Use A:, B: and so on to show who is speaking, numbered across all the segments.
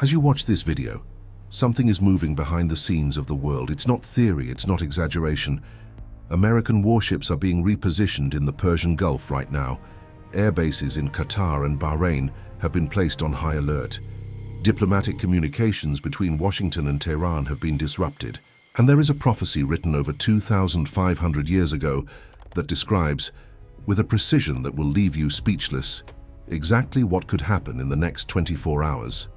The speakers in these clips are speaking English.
A: As you watch this video, something is moving behind the scenes of the world. It's not theory, it's not exaggeration. American warships are being repositioned in the Persian Gulf right now. Air bases in Qatar and Bahrain have been placed on high alert. Diplomatic communications between Washington and Tehran have been disrupted. And there is a prophecy written over 2,500 years ago that describes, with a precision that will leave you speechless, exactly what could happen in the next 24 hours.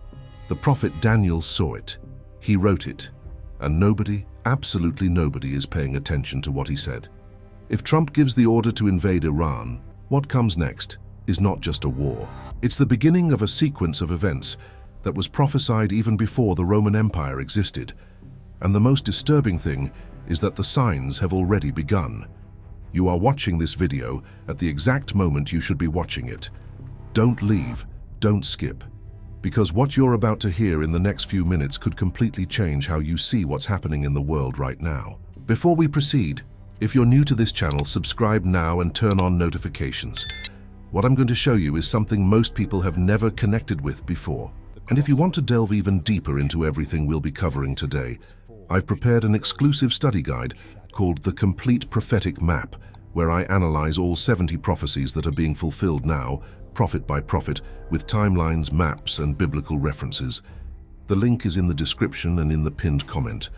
A: The prophet Daniel saw it. He wrote it. And nobody, absolutely nobody, is paying attention to what he said. If Trump gives the order to invade Iran, what comes next is not just a war. It's the beginning of a sequence of events that was prophesied even before the Roman Empire existed. And the most disturbing thing is that the signs have already begun. You are watching this video at the exact moment you should be watching it. Don't leave, don't skip, because what you're about to hear in the next few minutes could completely change how you see what's happening in the world right now. Before we proceed, if you're new to this channel, subscribe now and turn on notifications. What I'm going to show you is something most people have never connected with before. And if you want to delve even deeper into everything we'll be covering today, I've prepared an exclusive study guide called The Complete Prophetic Map, where I analyze all 70 prophecies that are being fulfilled now, prophet by prophet, with timelines, maps, and biblical references. The link is in the description and in the pinned comment.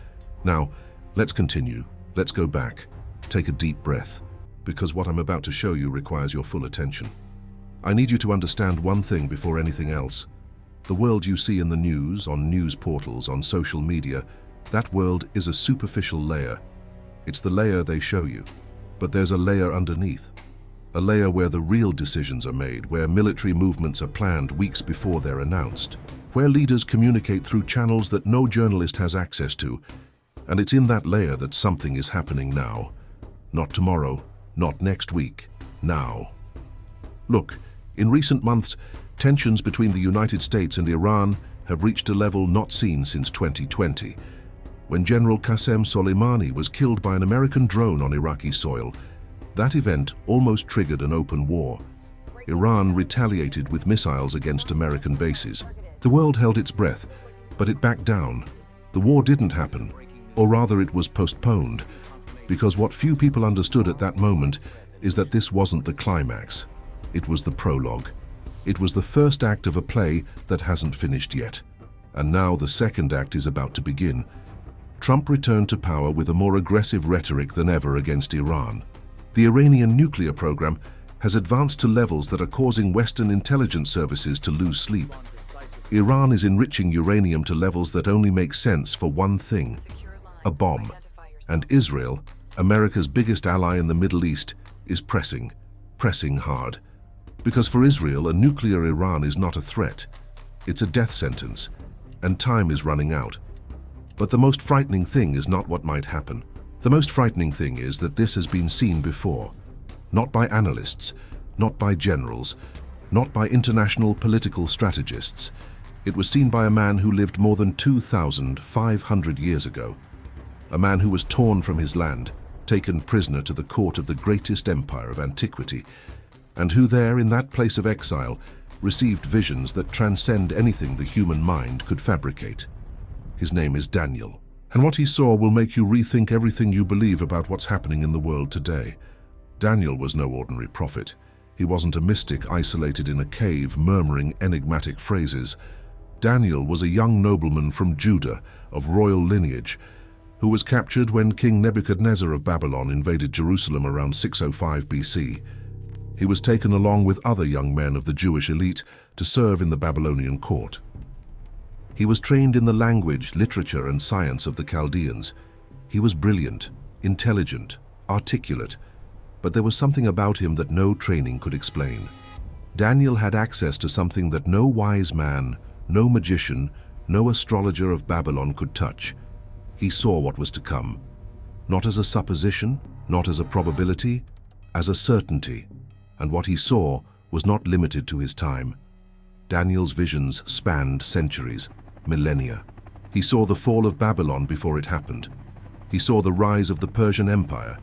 A: Now, let's continue. Let's go back. Take a deep breath, because what I'm about to show you requires your full attention. I need you to understand one thing before anything else. The world you see in the news, on news portals, on social media, that world is a superficial layer. It's the layer they show you. But there's a layer underneath. A layer where the real decisions are made, where military movements are planned weeks before they're announced, where leaders communicate through channels that no journalist has access to. And it's in that layer that something is happening now. Not tomorrow, not next week, now. Look, in recent months, tensions between the United States and Iran have reached a level not seen since 2020. When General Qasem Soleimani was killed by an American drone on Iraqi soil, that event almost triggered an open war. Iran retaliated with missiles against American bases. The world held its breath, but it backed down. The war didn't happen, or rather it was postponed, because what few people understood at that moment is that this wasn't the climax. It was the prologue. It was the first act of a play that hasn't finished yet. And now the second act is about to begin. Trump returned to power with a more aggressive rhetoric than ever against Iran. The Iranian nuclear program has advanced to levels that are causing Western intelligence services to lose sleep. Iran is enriching uranium to levels that only make sense for one thing: a bomb. And Israel, America's biggest ally in the Middle East, is pressing hard. Because for Israel, a nuclear Iran is not a threat. It's a death sentence, and time is running out. But the most frightening thing is not what might happen. The most frightening thing is that this has been seen before. Not by analysts, not by generals, not by international political strategists. It was seen by a man who lived more than 2,500 years ago. A man who was torn from his land, taken prisoner to the court of the greatest empire of antiquity, and who there, in that place of exile, received visions that transcend anything the human mind could fabricate. His name is Daniel. And what he saw will make you rethink everything you believe about what's happening in the world today. Daniel was no ordinary prophet. He wasn't a mystic isolated in a cave murmuring enigmatic phrases. Daniel was a young nobleman from Judah, of royal lineage, who was captured when King Nebuchadnezzar of Babylon invaded Jerusalem around 605 BC. He was taken along with other young men of the Jewish elite to serve in the Babylonian court. He was trained in the language, literature, and science of the Chaldeans. He was brilliant, intelligent, articulate, but there was something about him that no training could explain. Daniel had access to something that no wise man, no magician, no astrologer of Babylon could touch. He saw what was to come, not as a supposition, not as a probability, as a certainty. And what he saw was not limited to his time. Daniel's visions spanned centuries, millennia. He saw the fall of Babylon before it happened. He saw the rise of the Persian Empire.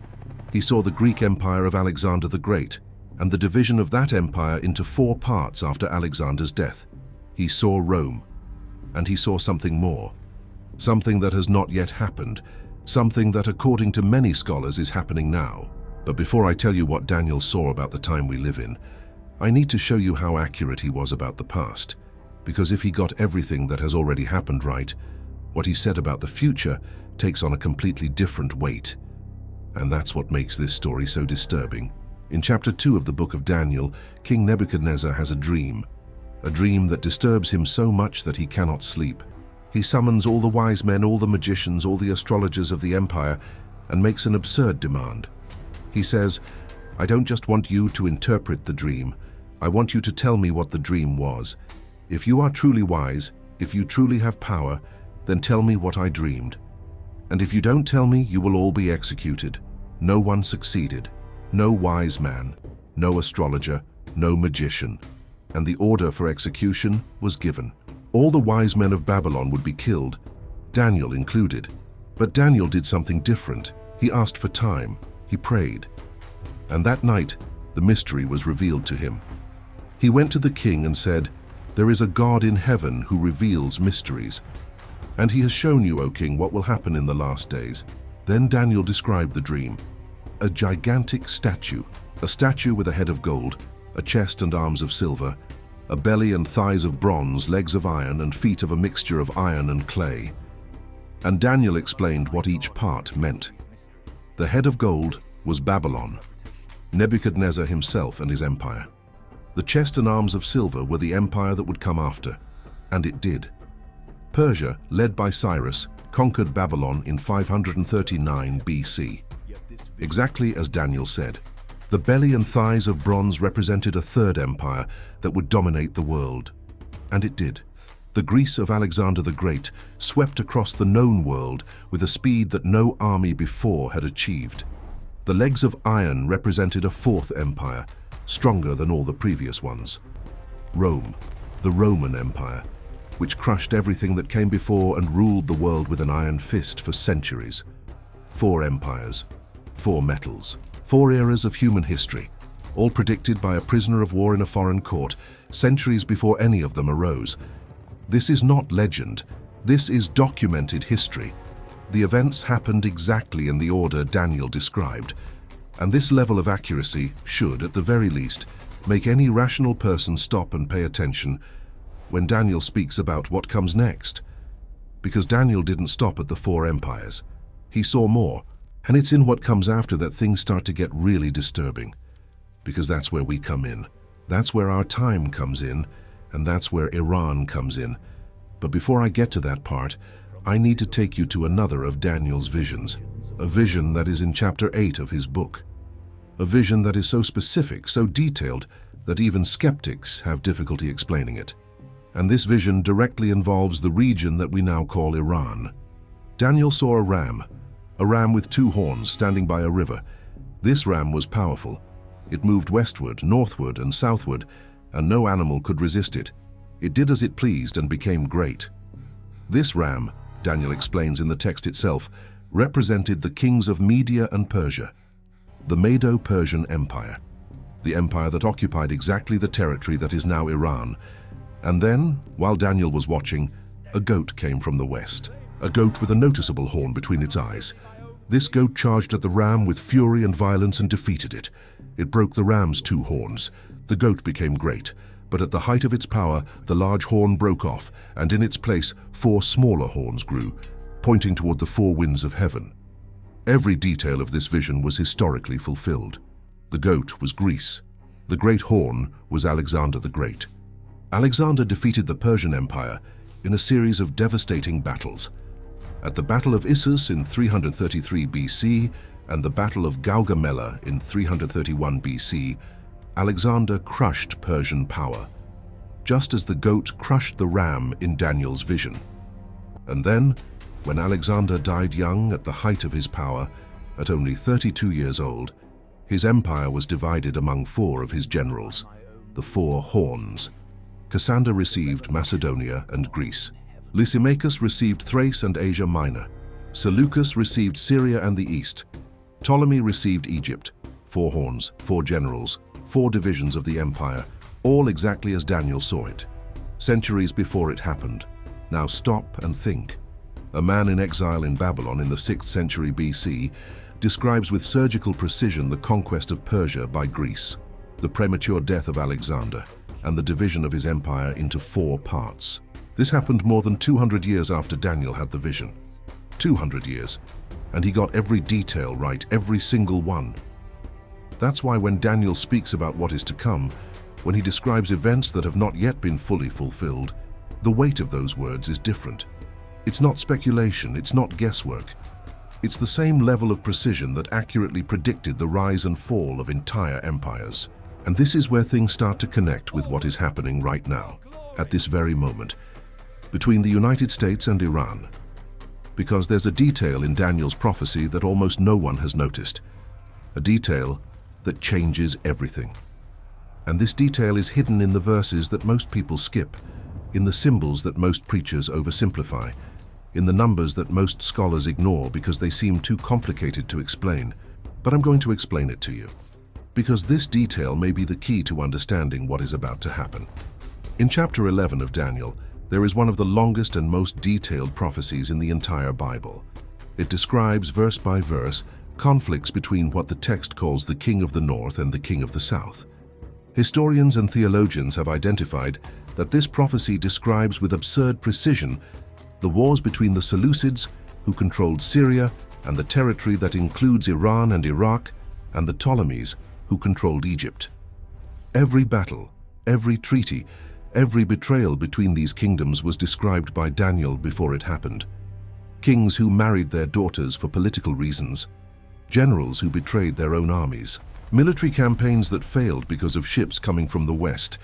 A: He saw the Greek Empire of Alexander the Great, and the division of that empire into 4 parts after Alexander's death. He saw Rome. And he saw something more. Something that has not yet happened. Something that, according to many scholars, is happening now. But before I tell you what Daniel saw about the time we live in, I need to show you how accurate he was about the past. Because if he got everything that has already happened right, what he said about the future takes on a completely different weight. And that's what makes this story so disturbing. In chapter 2 of the book of Daniel, King Nebuchadnezzar has a dream that disturbs him so much that he cannot sleep. He summons all the wise men, all the magicians, all the astrologers of the empire, and makes an absurd demand. He says, "I don't just want you to interpret the dream. I want you to tell me what the dream was. If you are truly wise, if you truly have power, then tell me what I dreamed. And if you don't tell me, you will all be executed." No one succeeded. No wise man, no astrologer, no magician. And the order for execution was given. All the wise men of Babylon would be killed, Daniel included. But Daniel did something different. He asked for time. He prayed. And that night, the mystery was revealed to him. He went to the king and said, "There is a God in heaven who reveals mysteries. And he has shown you, O king, what will happen in the last days." Then Daniel described the dream. A gigantic statue, a statue with a head of gold, a chest and arms of silver, a belly and thighs of bronze, legs of iron, and feet of a mixture of iron and clay. And Daniel explained what each part meant. The head of gold was Babylon, Nebuchadnezzar himself and his empire. The chest and arms of silver were the empire that would come after, and it did. Persia, led by Cyrus, conquered Babylon in 539 BC. Exactly as Daniel said. The belly and thighs of bronze represented a third empire that would dominate the world. And it did. The Greece of Alexander the Great swept across the known world with a speed that no army before had achieved. The legs of iron represented a fourth empire, stronger than all the previous ones. Rome, the Roman Empire, which crushed everything that came before and ruled the world with an iron fist for centuries. 4 empires, 4 metals, 4 eras of human history, all predicted by a prisoner of war in a foreign court, centuries before any of them arose. This is not legend. This is documented history. The events happened exactly in the order Daniel described, and this level of accuracy should, at the very least, make any rational person stop and pay attention when Daniel speaks about what comes next. Because Daniel didn't stop at the 4 empires. He saw more, and it's in what comes after that things start to get really disturbing. Because that's where we come in. That's where our time comes in, and that's where Iran comes in. But before I get to that part, I need to take you to another of Daniel's visions, a vision that is in chapter 8 of his book. A vision that is so specific, so detailed, that even skeptics have difficulty explaining it. And this vision directly involves the region that we now call Iran. Daniel saw a ram with 2 horns standing by a river. This ram was powerful. It moved westward, northward, and southward, and no animal could resist it. It did as it pleased and became great. This ram, Daniel explains in the text itself, represented the kings of Media and Persia, the Medo-Persian Empire, the empire that occupied exactly the territory that is now Iran. And then, while Daniel was watching, a goat came from the west, a goat with a noticeable horn between its eyes. This goat charged at the ram with fury and violence and defeated it. It broke the ram's 2 horns. The goat became great, but at the height of its power, the large horn broke off, and in its place 4 smaller horns grew, pointing toward the 4 winds of heaven. Every detail of this vision was historically fulfilled. The goat was Greece. The great horn was Alexander the Great. Alexander defeated the Persian Empire in a series of devastating battles. At the Battle of Issus in 333 BC and the Battle of Gaugamela in 331 BC, Alexander crushed Persian power, just as the goat crushed the ram in Daniel's vision. And then, when Alexander died young at the height of his power, at only 32 years old, his empire was divided among 4 of his generals, the 4 horns. Cassander received Macedonia and Greece. Lysimachus received Thrace and Asia Minor. Seleucus received Syria and the East. Ptolemy received Egypt. 4 horns, 4 generals, 4 divisions of the empire, all exactly as Daniel saw it, centuries before it happened. Now stop and think. A man in exile in Babylon in the 6th century BC describes with surgical precision the conquest of Persia by Greece, the premature death of Alexander, and the division of his empire into 4 parts. This happened more than 200 years after Daniel had the vision. 200 years, and he got every detail right, every single one. That's why when Daniel speaks about what is to come, when he describes events that have not yet been fully fulfilled, the weight of those words is different. It's not speculation, it's not guesswork. It's the same level of precision that accurately predicted the rise and fall of entire empires. And this is where things start to connect with what is happening right now, at this very moment, between the United States and Iran. Because there's a detail in Daniel's prophecy that almost no one has noticed. A detail that changes everything. And this detail is hidden in the verses that most people skip, in the symbols that most preachers oversimplify, in the numbers that most scholars ignore because they seem too complicated to explain. But I'm going to explain it to you, because this detail may be the key to understanding what is about to happen. In chapter 11 of Daniel, there is one of the longest and most detailed prophecies in the entire Bible. It describes, verse by verse, conflicts between what the text calls the king of the north and the king of the south. Historians and theologians have identified that this prophecy describes with absurd precision the wars between the Seleucids, who controlled Syria and the territory that includes Iran and Iraq, and the Ptolemies, who controlled Egypt. Every battle, every treaty, every betrayal between these kingdoms was described by Daniel before it happened. Kings who married their daughters for political reasons, generals who betrayed their own armies, military campaigns that failed because of ships coming from the west.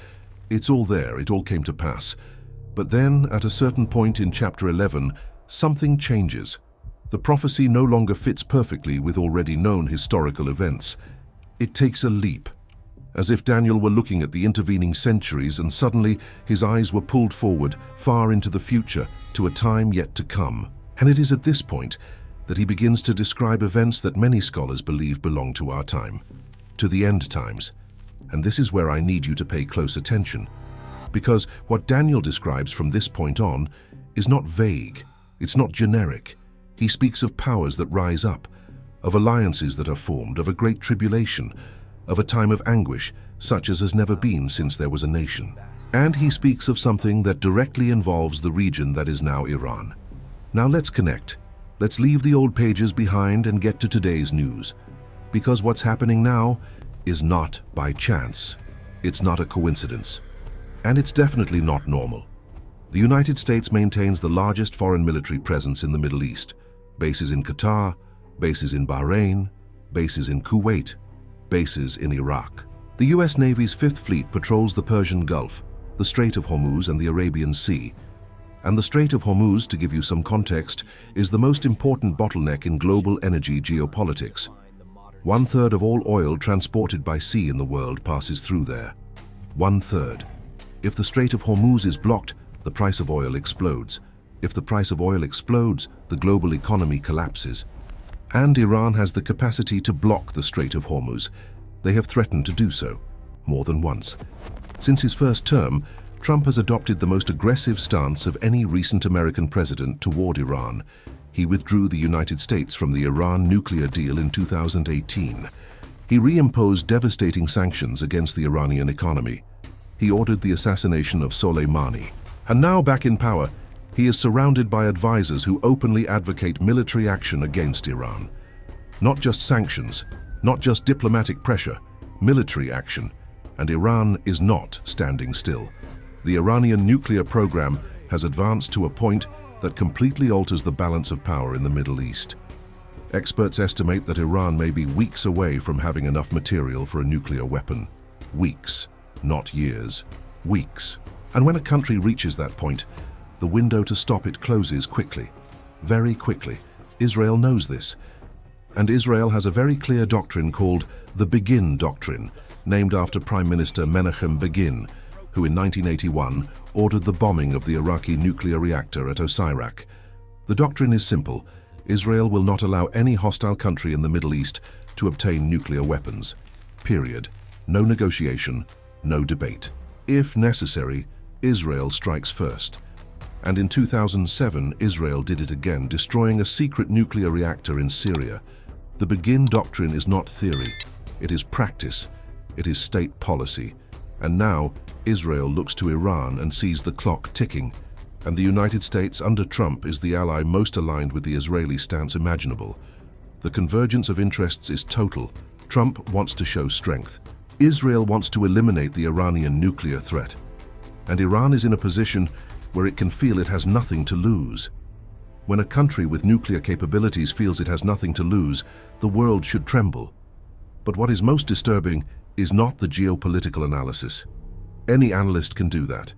A: It's all there, it all came to pass. But then, at a certain point in chapter 11, something changes. The prophecy no longer fits perfectly with already known historical events. It takes a leap, as if Daniel were looking at the intervening centuries and suddenly his eyes were pulled forward, far into the future, to a time yet to come. And it is at this point that he begins to describe events that many scholars believe belong to our time, to the end times. And this is where I need you to pay close attention, because what Daniel describes from this point on is not vague, it's not generic. He speaks of powers that rise up, of alliances that are formed, of a great tribulation, of a time of anguish such as has never been since there was a nation. And he speaks of something that directly involves the region that is now Iran. Now let's connect. Let's leave the old pages behind and get to today's news, because what's happening now is not by chance. It's not a coincidence. And it's definitely not normal. The United States maintains the largest foreign military presence in the Middle East. Bases in Qatar, bases in Bahrain, bases in Kuwait, bases in Iraq. The US Navy's 5th Fleet patrols the Persian Gulf, the Strait of Hormuz and the Arabian Sea. And the Strait of Hormuz, to give you some context, is the most important bottleneck in global energy geopolitics. 1/3 of all oil transported by sea in the world passes through there. 1/3. If the Strait of Hormuz is blocked, the price of oil explodes. If the price of oil explodes, the global economy collapses. And Iran has the capacity to block the Strait of Hormuz. They have threatened to do so, more than once. Since his first term, Trump has adopted the most aggressive stance of any recent American president toward Iran. He withdrew the United States from the Iran nuclear deal in 2018. He reimposed devastating sanctions against the Iranian economy. He ordered the assassination of Soleimani. And now, back in power, he is surrounded by advisors who openly advocate military action against Iran. Not just sanctions, not just diplomatic pressure, military action. And Iran is not standing still. The Iranian nuclear program has advanced to a point that completely alters the balance of power in the Middle East. Experts estimate that Iran may be weeks away from having enough material for a nuclear weapon. Weeks, not years. Weeks. And when a country reaches that point, the window to stop it closes quickly. Very quickly. Israel knows this. And Israel has a very clear doctrine called the Begin Doctrine, named after Prime Minister Menachem Begin, who in 1981 ordered the bombing of the Iraqi nuclear reactor at Osirak. The doctrine is simple. Israel will not allow any hostile country in the Middle East to obtain nuclear weapons. Period. No negotiation, no debate. If necessary, Israel strikes first. And in 2007, Israel did it again, destroying a secret nuclear reactor in Syria. The Begin doctrine is not theory. It is practice. It is state policy. And now, Israel looks to Iran and sees the clock ticking. And the United States under Trump is the ally most aligned with the Israeli stance imaginable. The convergence of interests is total. Trump wants to show strength. Israel wants to eliminate the Iranian nuclear threat. And Iran is in a position where it can feel it has nothing to lose. When a country with nuclear capabilities feels it has nothing to lose, the world should tremble. But what is most disturbing is not the geopolitical analysis. Any analyst can do that.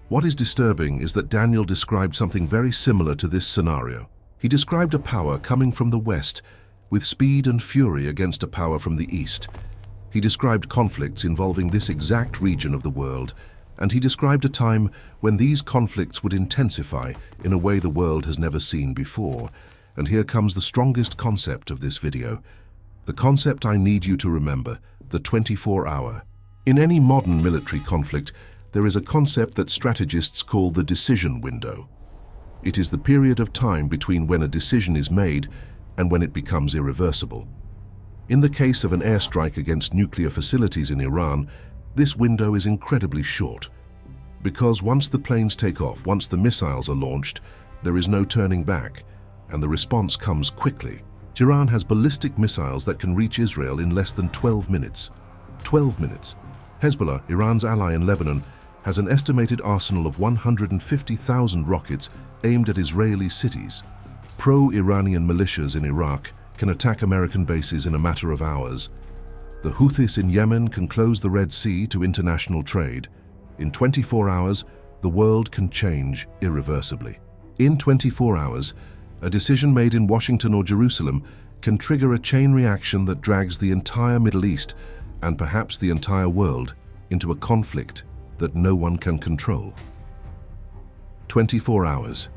A: What is disturbing is that Daniel described something very similar to this scenario. He described a power coming from the west with speed and fury against a power from the east. He described conflicts involving this exact region of the world, and he described a time when these conflicts would intensify in a way the world has never seen before. And here comes the strongest concept of this video. The concept I need you to remember, the 24-hour. In any modern military conflict, there is a concept that strategists call the decision window. It is the period of time between when a decision is made and when it becomes irreversible. In the case of an airstrike against nuclear facilities in Iran, this window is incredibly short. Because once the planes take off, once the missiles are launched, there is no turning back, and the response comes quickly. Iran has ballistic missiles that can reach Israel in less than 12 minutes. 12 minutes. Hezbollah, Iran's ally in Lebanon, has an estimated arsenal of 150,000 rockets aimed at Israeli cities. Pro-Iranian militias in Iraq can attack American bases in a matter of hours. The Houthis in Yemen can close the Red Sea to international trade. In 24 hours, the world can change irreversibly. In 24 hours, a decision made in Washington or Jerusalem can trigger a chain reaction that drags the entire Middle East and perhaps the entire world into a conflict that no one can control. 24 hours.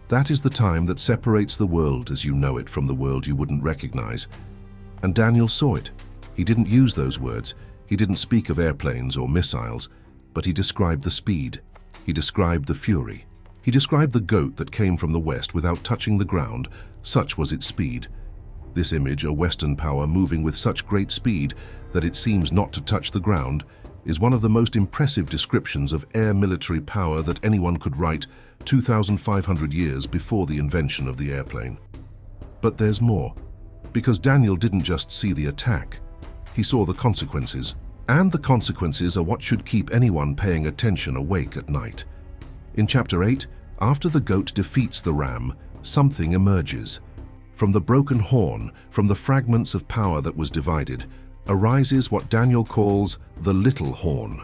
A: That is the time that separates the world as you know it from the world you wouldn't recognize. And Daniel saw it. He didn't use those words. He didn't speak of airplanes or missiles, but he described the speed. He described the fury. He described the goat that came from the west without touching the ground. Such was its speed. This image, a Western power moving with such great speed that it seems not to touch the ground, is one of the most impressive descriptions of air military power that anyone could write 2,500 years before the invention of the airplane. But there's more, because Daniel didn't just see the attack, he saw the consequences. And the consequences are what should keep anyone paying attention awake at night. In chapter 8, after the goat defeats the ram, something emerges. From the broken horn, from the fragments of power that was divided, arises what Daniel calls the little horn.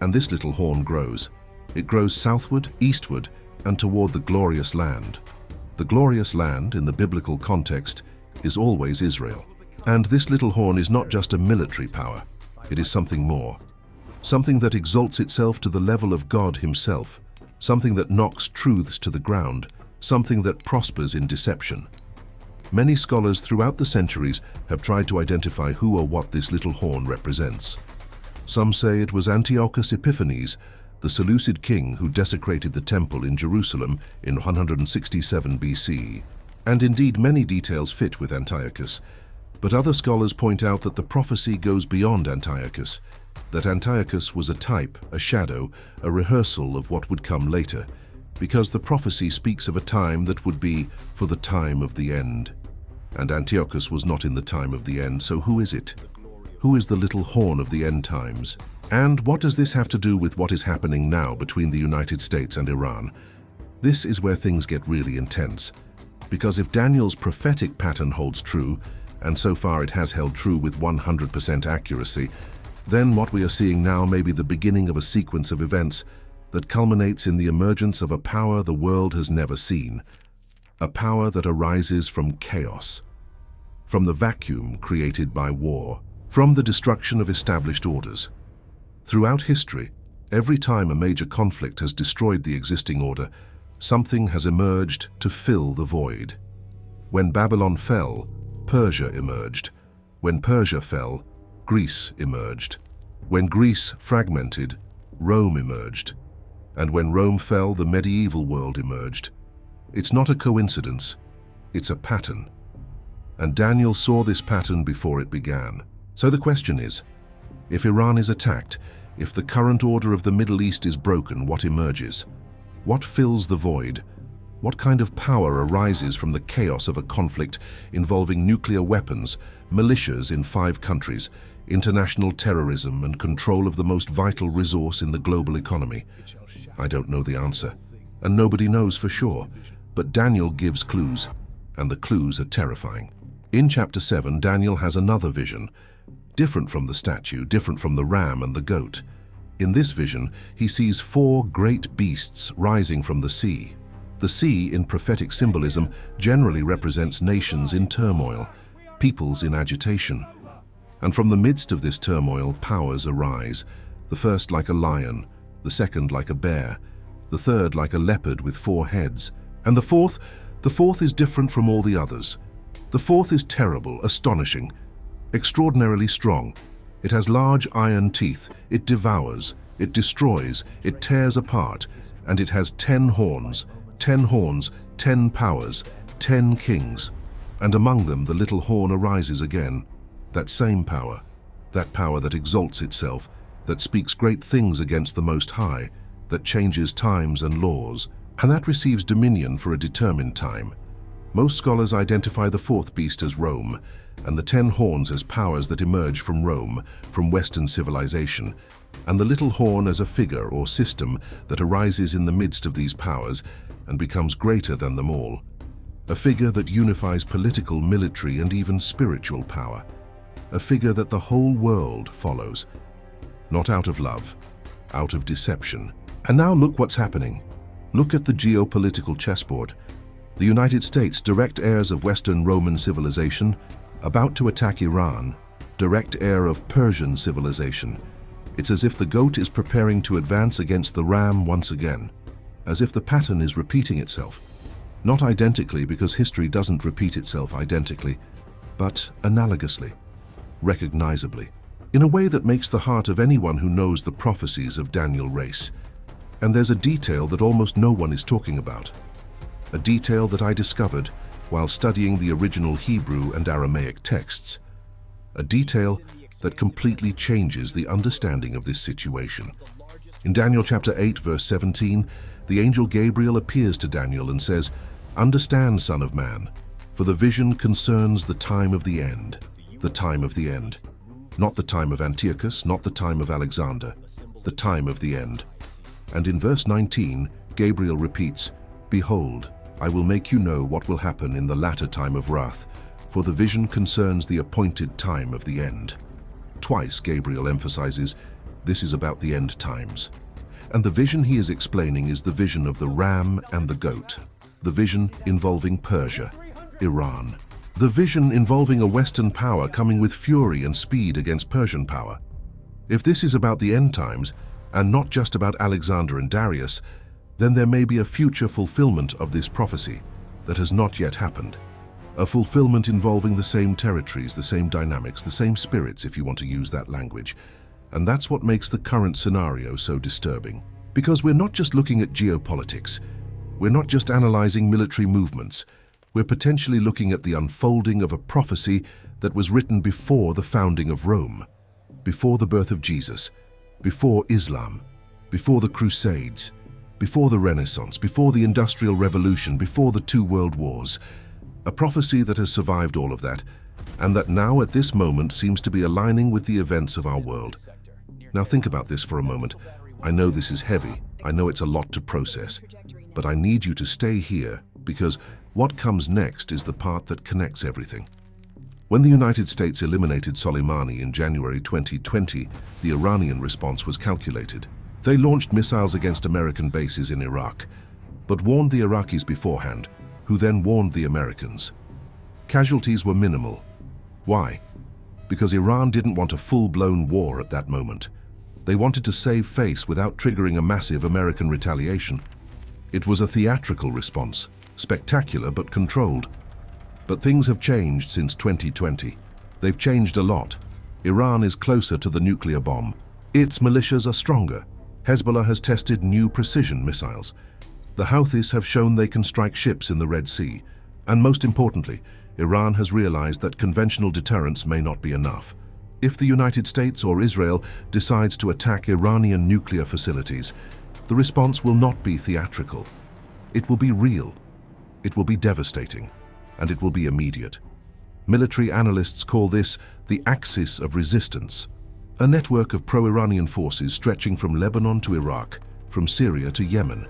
A: And this little horn grows. It grows southward, eastward, and toward the glorious land. The glorious land, in the biblical context, is always Israel. And this little horn is not just a military power. It is something more. Something that exalts itself to the level of God himself. Something that knocks truths to the ground. Something that prospers in deception. Many scholars throughout the centuries have tried to identify who or what this little horn represents. Some say it was Antiochus Epiphanes, the Seleucid king who desecrated the temple in Jerusalem in 167 BC. And indeed many details fit with Antiochus. But other scholars point out that the prophecy goes beyond Antiochus, that Antiochus was a type, a shadow, a rehearsal of what would come later, because the prophecy speaks of a time that would be for the time of the end. And Antiochus was not in the time of the end, so who is it? Who is the little horn of the end times? And what does this have to do with what is happening now between the United States and Iran? This is where things get really intense, because if Daniel's prophetic pattern holds true, and so far it has held true with 100% accuracy, then what we are seeing now may be the beginning of a sequence of events that culminates in the emergence of a power the world has never seen, a power that arises from chaos, from the vacuum created by war, from the destruction of established orders. Throughout history, every time a major conflict has destroyed the existing order, something has emerged to fill the void. When Babylon fell, Persia emerged. When Persia fell, Greece emerged. When Greece fragmented, Rome emerged. And when Rome fell, the medieval world emerged. It's not a coincidence, it's a pattern. And Daniel saw this pattern before it began. So the question is, if Iran is attacked, if the current order of the Middle East is broken, what emerges? What fills the void? What kind of power arises from the chaos of a conflict involving nuclear weapons, militias in 5 countries, international terrorism, and control of the most vital resource in the global economy? I don't know the answer, and nobody knows for sure, but Daniel gives clues, and the clues are terrifying. In chapter 7, Daniel has another vision, different from the statue, different from the ram and the goat. In this vision, he sees 4 great beasts rising from the sea. The sea, in prophetic symbolism, generally represents nations in turmoil, peoples in agitation. And from the midst of this turmoil, powers arise, the first like a lion, the second like a bear, the third like a leopard with 4 heads, and the fourth is different from all the others. The fourth is terrible, astonishing, extraordinarily strong. It has large iron teeth, it devours, it destroys, it tears apart, and it has 10 horns, 10 horns, 10 powers, 10 kings. And among them the little horn arises again, that same power, that power that exalts itself, that speaks great things against the Most High, that changes times and laws, and that receives dominion for a determined time. Most scholars identify the 4th beast as Rome, and the 10 horns as powers that emerge from Rome, from Western civilization, and the little horn as a figure or system that arises in the midst of these powers and becomes greater than them all. A figure that unifies political, military, and even spiritual power. A figure that the whole world follows. Not out of love, out of deception. And now look what's happening. Look at the geopolitical chessboard. The United States, direct heirs of Western Roman civilization, about to attack Iran, direct heir of Persian civilization. It's as if the goat is preparing to advance against the ram once again. As if the pattern is repeating itself. Not identically, because history doesn't repeat itself identically, but analogously, recognizably, in a way that makes the heart of anyone who knows the prophecies of Daniel race. And there's a detail that almost no one is talking about. A detail that I discovered while studying the original Hebrew and Aramaic texts. A detail that completely changes the understanding of this situation. In Daniel chapter 8, verse 17, the angel Gabriel appears to Daniel and says, "Understand, Son of Man, for the vision concerns the time of the end." The time of the end. Not the time of Antiochus, not the time of Alexander. The time of the end. And in verse 19, Gabriel repeats, "Behold, I will make you know what will happen in the latter time of wrath, for the vision concerns the appointed time of the end." Twice Gabriel emphasizes, this is about the end times. And the vision he is explaining is the vision of the ram and the goat. The vision involving Persia, Iran. The vision involving a Western power coming with fury and speed against Persian power. If this is about the end times, and not just about Alexander and Darius, then there may be a future fulfillment of this prophecy that has not yet happened. A fulfillment involving the same territories, the same dynamics, the same spirits, if you want to use that language. And that's what makes the current scenario so disturbing. Because we're not just looking at geopolitics. We're not just analyzing military movements. We're potentially looking at the unfolding of a prophecy that was written before the founding of Rome, before the birth of Jesus, before Islam, before the Crusades, before the Renaissance, before the Industrial Revolution, before the 2 world wars. A prophecy that has survived all of that, and that now at this moment seems to be aligning with the events of our world. Now think about this for a moment. I know this is heavy, I know it's a lot to process, but I need you to stay here because what comes next is the part that connects everything. When the United States eliminated Soleimani in January 2020, the Iranian response was calculated. They launched missiles against American bases in Iraq, but warned the Iraqis beforehand, who then warned the Americans. Casualties were minimal. Why? Because Iran didn't want a full-blown war at that moment. They wanted to save face without triggering a massive American retaliation. It was a theatrical response, spectacular but controlled. But things have changed since 2020. They've changed a lot. Iran is closer to the nuclear bomb. Its militias are stronger. Hezbollah has tested new precision missiles. The Houthis have shown they can strike ships in the Red Sea. And most importantly, Iran has realized that conventional deterrence may not be enough. If the United States or Israel decides to attack Iranian nuclear facilities, the response will not be theatrical. It will be real. It will be devastating. And it will be immediate. Military analysts call this the axis of resistance, a network of pro-Iranian forces stretching from Lebanon to Iraq, from Syria to Yemen.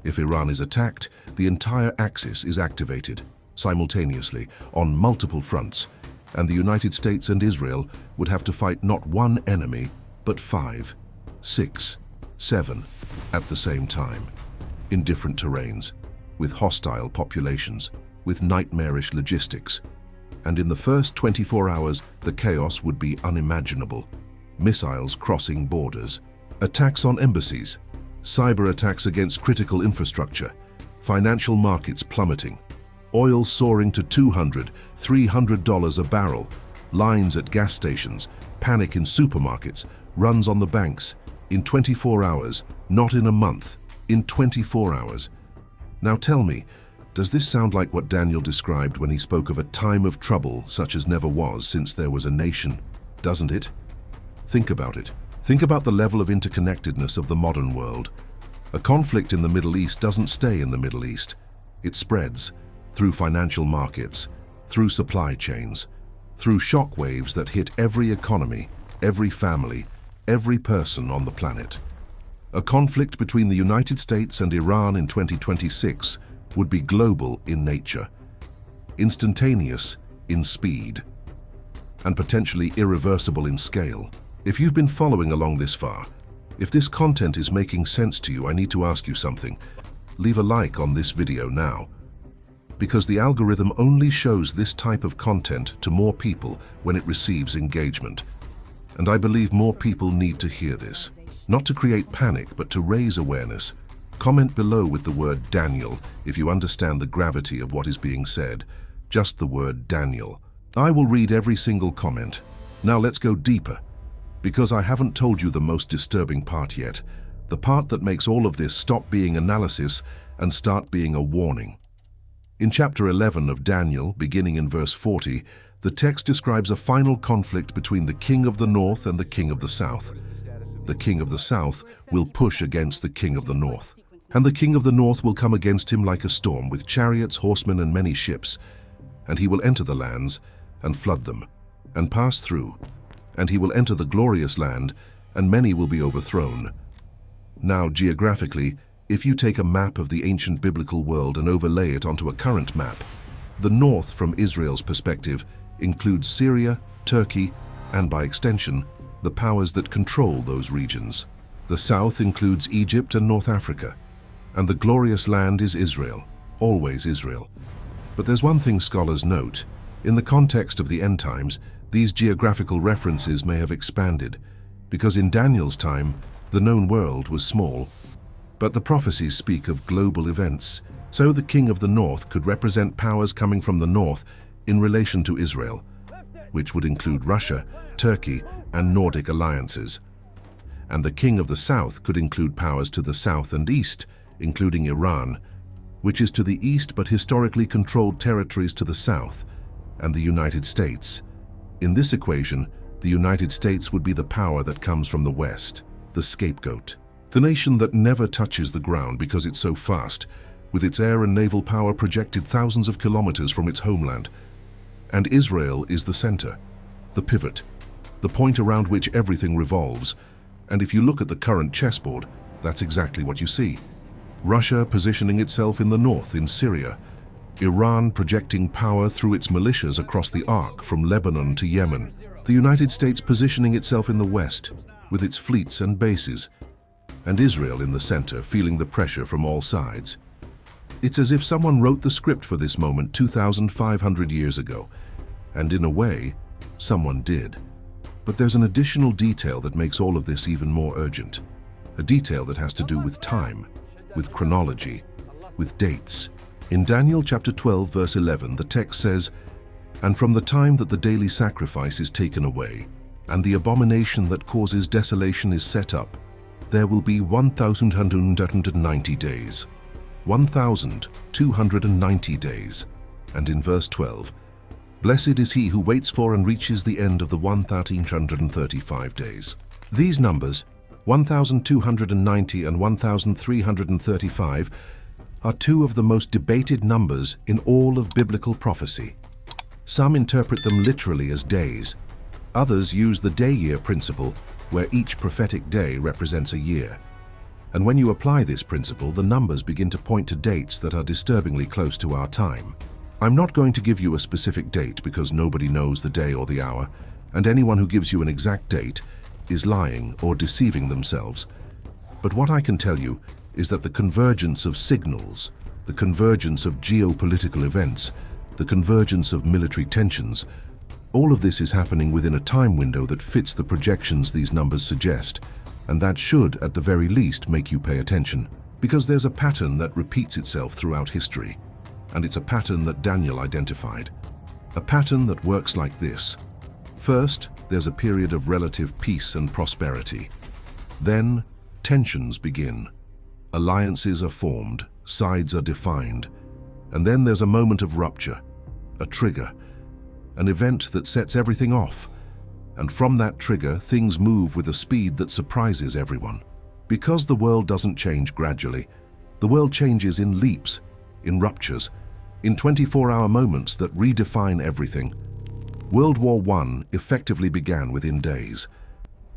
A: If Iran is attacked, the entire axis is activated, simultaneously, on multiple fronts, and the United States and Israel would have to fight not one enemy, but 5, 6, 7, at the same time, in different terrains, with hostile populations, with nightmarish logistics. And in the first 24 hours, the chaos would be unimaginable. Missiles crossing borders, attacks on embassies, cyber attacks against critical infrastructure, financial markets plummeting, oil soaring to $200, $300 a barrel, lines at gas stations, panic in supermarkets, runs on the banks, in 24 hours, not in a month, in 24 hours. Now tell me, does this sound like what Daniel described when he spoke of a time of trouble such as never was since there was a nation? Doesn't it? Think about it. Think about the level of interconnectedness of the modern world. A conflict in the Middle East doesn't stay in the Middle East. It spreads through financial markets, through supply chains, through shock waves that hit every economy, every family, every person on the planet. A conflict between the United States and Iran in 2026 would be global in nature, instantaneous in speed, and potentially irreversible in scale. If you've been following along this far, if this content is making sense to you, I need to ask you something. Leave a like on this video now, because the algorithm only shows this type of content to more people when it receives engagement. And I believe more people need to hear this, not to create panic, but to raise awareness. Comment below with the word Daniel if you understand the gravity of what is being said. Just the word Daniel. I will read every single comment. Now let's go deeper, because I haven't told you the most disturbing part yet, the part that makes all of this stop being analysis and start being a warning. In chapter 11 of Daniel, beginning in verse 40, the text describes a final conflict between the king of the north and the king of the south. The king of the south will push against the king of the north, and the king of the north will come against him like a storm, with chariots, horsemen, and many ships. And he will enter the lands and flood them, and pass through. And he will enter the glorious land, and many will be overthrown. Now, geographically, if you take a map of the ancient biblical world and overlay it onto a current map, the north, from Israel's perspective, includes Syria, Turkey, and by extension, the powers that control those regions. The south includes Egypt and North Africa, and the glorious land is Israel, always Israel. But there's one thing scholars note. In the context of the end times, these geographical references may have expanded, because in Daniel's time, the known world was small. But the prophecies speak of global events, so the king of the north could represent powers coming from the north in relation to Israel, which would include Russia, Turkey, and Nordic alliances. And the king of the south could include powers to the south and east, including Iran, which is to the east but historically controlled territories to the south, and the United States. In this equation, the United States would be the power that comes from the west, the scapegoat. The nation that never touches the ground because it's so fast, with its air and naval power projected thousands of kilometers from its homeland. And Israel is the center, the pivot, the point around which everything revolves. And if you look at the current chessboard, that's exactly what you see. Russia positioning itself in the north in Syria, Iran projecting power through its militias across the arc from Lebanon to Yemen, the United States positioning itself in the west with its fleets and bases, and Israel in the center feeling the pressure from all sides. It's as if someone wrote the script for this moment 2,500 years ago, and in a way, someone did. But there's an additional detail that makes all of this even more urgent, a detail that has to do with time, with chronology, with dates. In Daniel chapter 12 verse 11, the text says, "And from the time that the daily sacrifice is taken away, and the abomination that causes desolation is set up, there will be 1,290 days. 1,290 days. And in verse 12, blessed is he who waits for and reaches the end of the 1,335 days. These numbers, 1,290 and 1,335, are two of the most debated numbers in all of biblical prophecy. Some interpret them literally as days. Others use the day-year principle, where each prophetic day represents a year. And when you apply this principle, the numbers begin to point to dates that are disturbingly close to our time. I'm not going to give you a specific date because nobody knows the day or the hour, and anyone who gives you an exact date is lying or deceiving themselves. But what I can tell you is that the convergence of signals, the convergence of geopolitical events, the convergence of military tensions, all of this is happening within a time window that fits the projections these numbers suggest, and that should, at the very least, make you pay attention, because there's a pattern that repeats itself throughout history, and it's a pattern that Daniel identified. A pattern that works like this. First, there's a period of relative peace and prosperity. Then, tensions begin. Alliances are formed, sides are defined, and then there's a moment of rupture, a trigger, an event that sets everything off. And from that trigger, things move with a speed that surprises everyone. Because the world doesn't change gradually, the world changes in leaps, in ruptures, in 24-hour moments that redefine everything. World War I effectively began within days.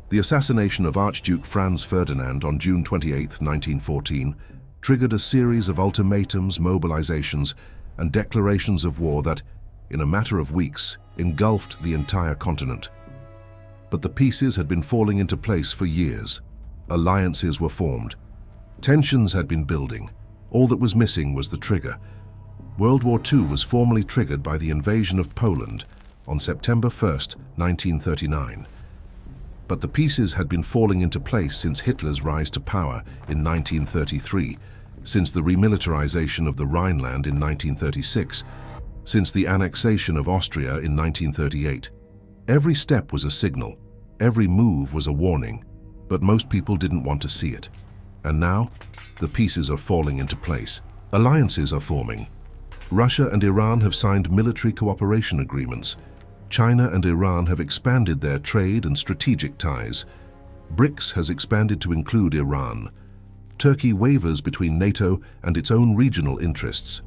A: The assassination of Archduke Franz Ferdinand on June 28, 1914, triggered a series of ultimatums, mobilizations, and declarations of war that, in a matter of weeks, engulfed the entire continent. But the pieces had been falling into place for years. Alliances were formed. Tensions had been building. All that was missing was the trigger. World War II was formally triggered by the invasion of Poland on September 1, 1939. But the pieces had been falling into place since Hitler's rise to power in 1933, since the remilitarization of the Rhineland in 1936, since the annexation of Austria in 1938. Every step was a signal, every move was a warning, but most people didn't want to see it. And now, the pieces are falling into place. Alliances are forming. Russia and Iran have signed military cooperation agreements. China and Iran have expanded their trade and strategic ties. BRICS has expanded to include Iran. Turkey wavers between NATO and its own regional interests.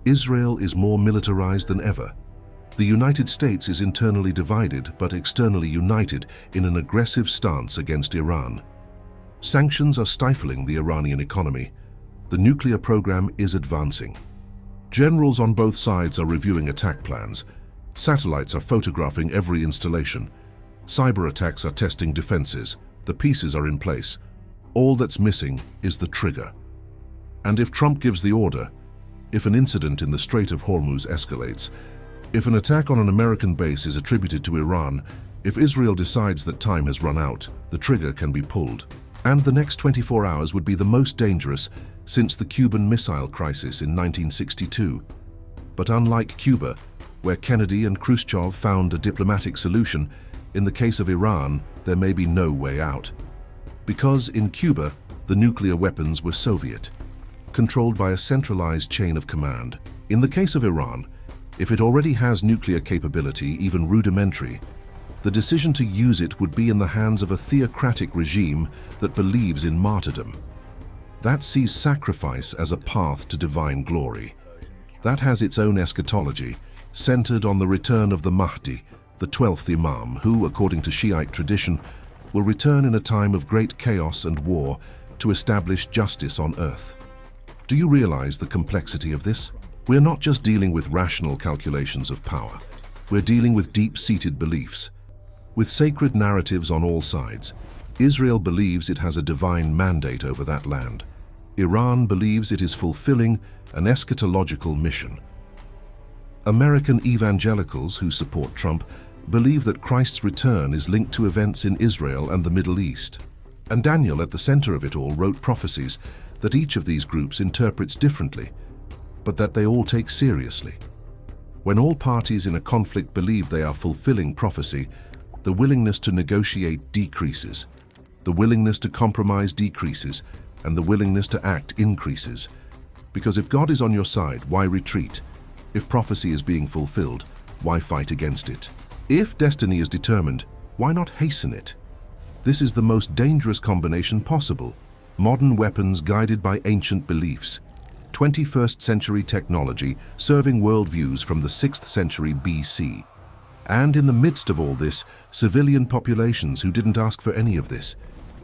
A: Israel is more militarized than ever. The United States is internally divided but externally united in an aggressive stance against Iran. Sanctions are stifling the Iranian economy. The nuclear program is advancing. Generals on both sides are reviewing attack plans. Satellites are photographing every installation. Cyber attacks are testing defenses. The pieces are in place. All that's missing is the trigger. And if Trump gives the order, if an incident in the Strait of Hormuz escalates, if an attack on an American base is attributed to Iran, if Israel decides that time has run out, the trigger can be pulled. And the next 24 hours would be the most dangerous since the Cuban Missile Crisis in 1962. But unlike Cuba, where Kennedy and Khrushchev found a diplomatic solution, in the case of Iran, there may be no way out. Because in Cuba, the nuclear weapons were Soviet, controlled by a centralized chain of command. In the case of Iran, if it already has nuclear capability, even rudimentary, the decision to use it would be in the hands of a theocratic regime that believes in martyrdom. That sees sacrifice as a path to divine glory. That has its own eschatology, centered on the return of the Mahdi, the 12th Imam, who, according to Shiite tradition, will return in a time of great chaos and war to establish justice on earth. Do you realize the complexity of this? We're not just dealing with rational calculations of power. We're dealing with deep-seated beliefs. With sacred narratives on all sides, Israel believes it has a divine mandate over that land. Iran believes it is fulfilling an eschatological mission. American evangelicals who support Trump believe that Christ's return is linked to events in Israel and the Middle East. And Daniel, at the center of it all, wrote prophecies that each of these groups interprets differently, but that they all take seriously. When all parties in a conflict believe they are fulfilling prophecy, the willingness to negotiate decreases. The willingness to compromise decreases, and the willingness to act increases. Because if God is on your side, why retreat? If prophecy is being fulfilled, why fight against it? If destiny is determined, why not hasten it? This is the most dangerous combination possible. Modern weapons guided by ancient beliefs. 21st century technology serving worldviews from the 6th century BC. And in the midst of all this, civilian populations who didn't ask for any of this.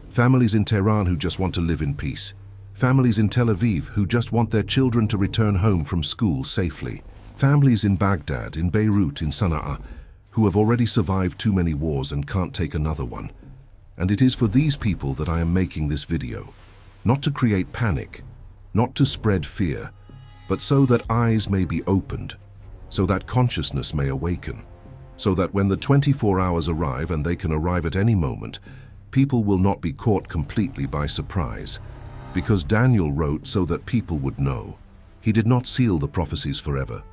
A: Families in Tehran who just want to live in peace. Families in Tel Aviv who just want their children to return home from school safely. Families in Baghdad, in Beirut, in Sana'a, who have already survived too many wars and can't take another one. And it is for these people that I am making this video. Not to create panic, not to spread fear, but so that eyes may be opened, so that consciousness may awaken, so that when the 24 hours arrive, and they can arrive at any moment, people will not be caught completely by surprise. Because Daniel wrote so that people would know. He did not seal the prophecies forever.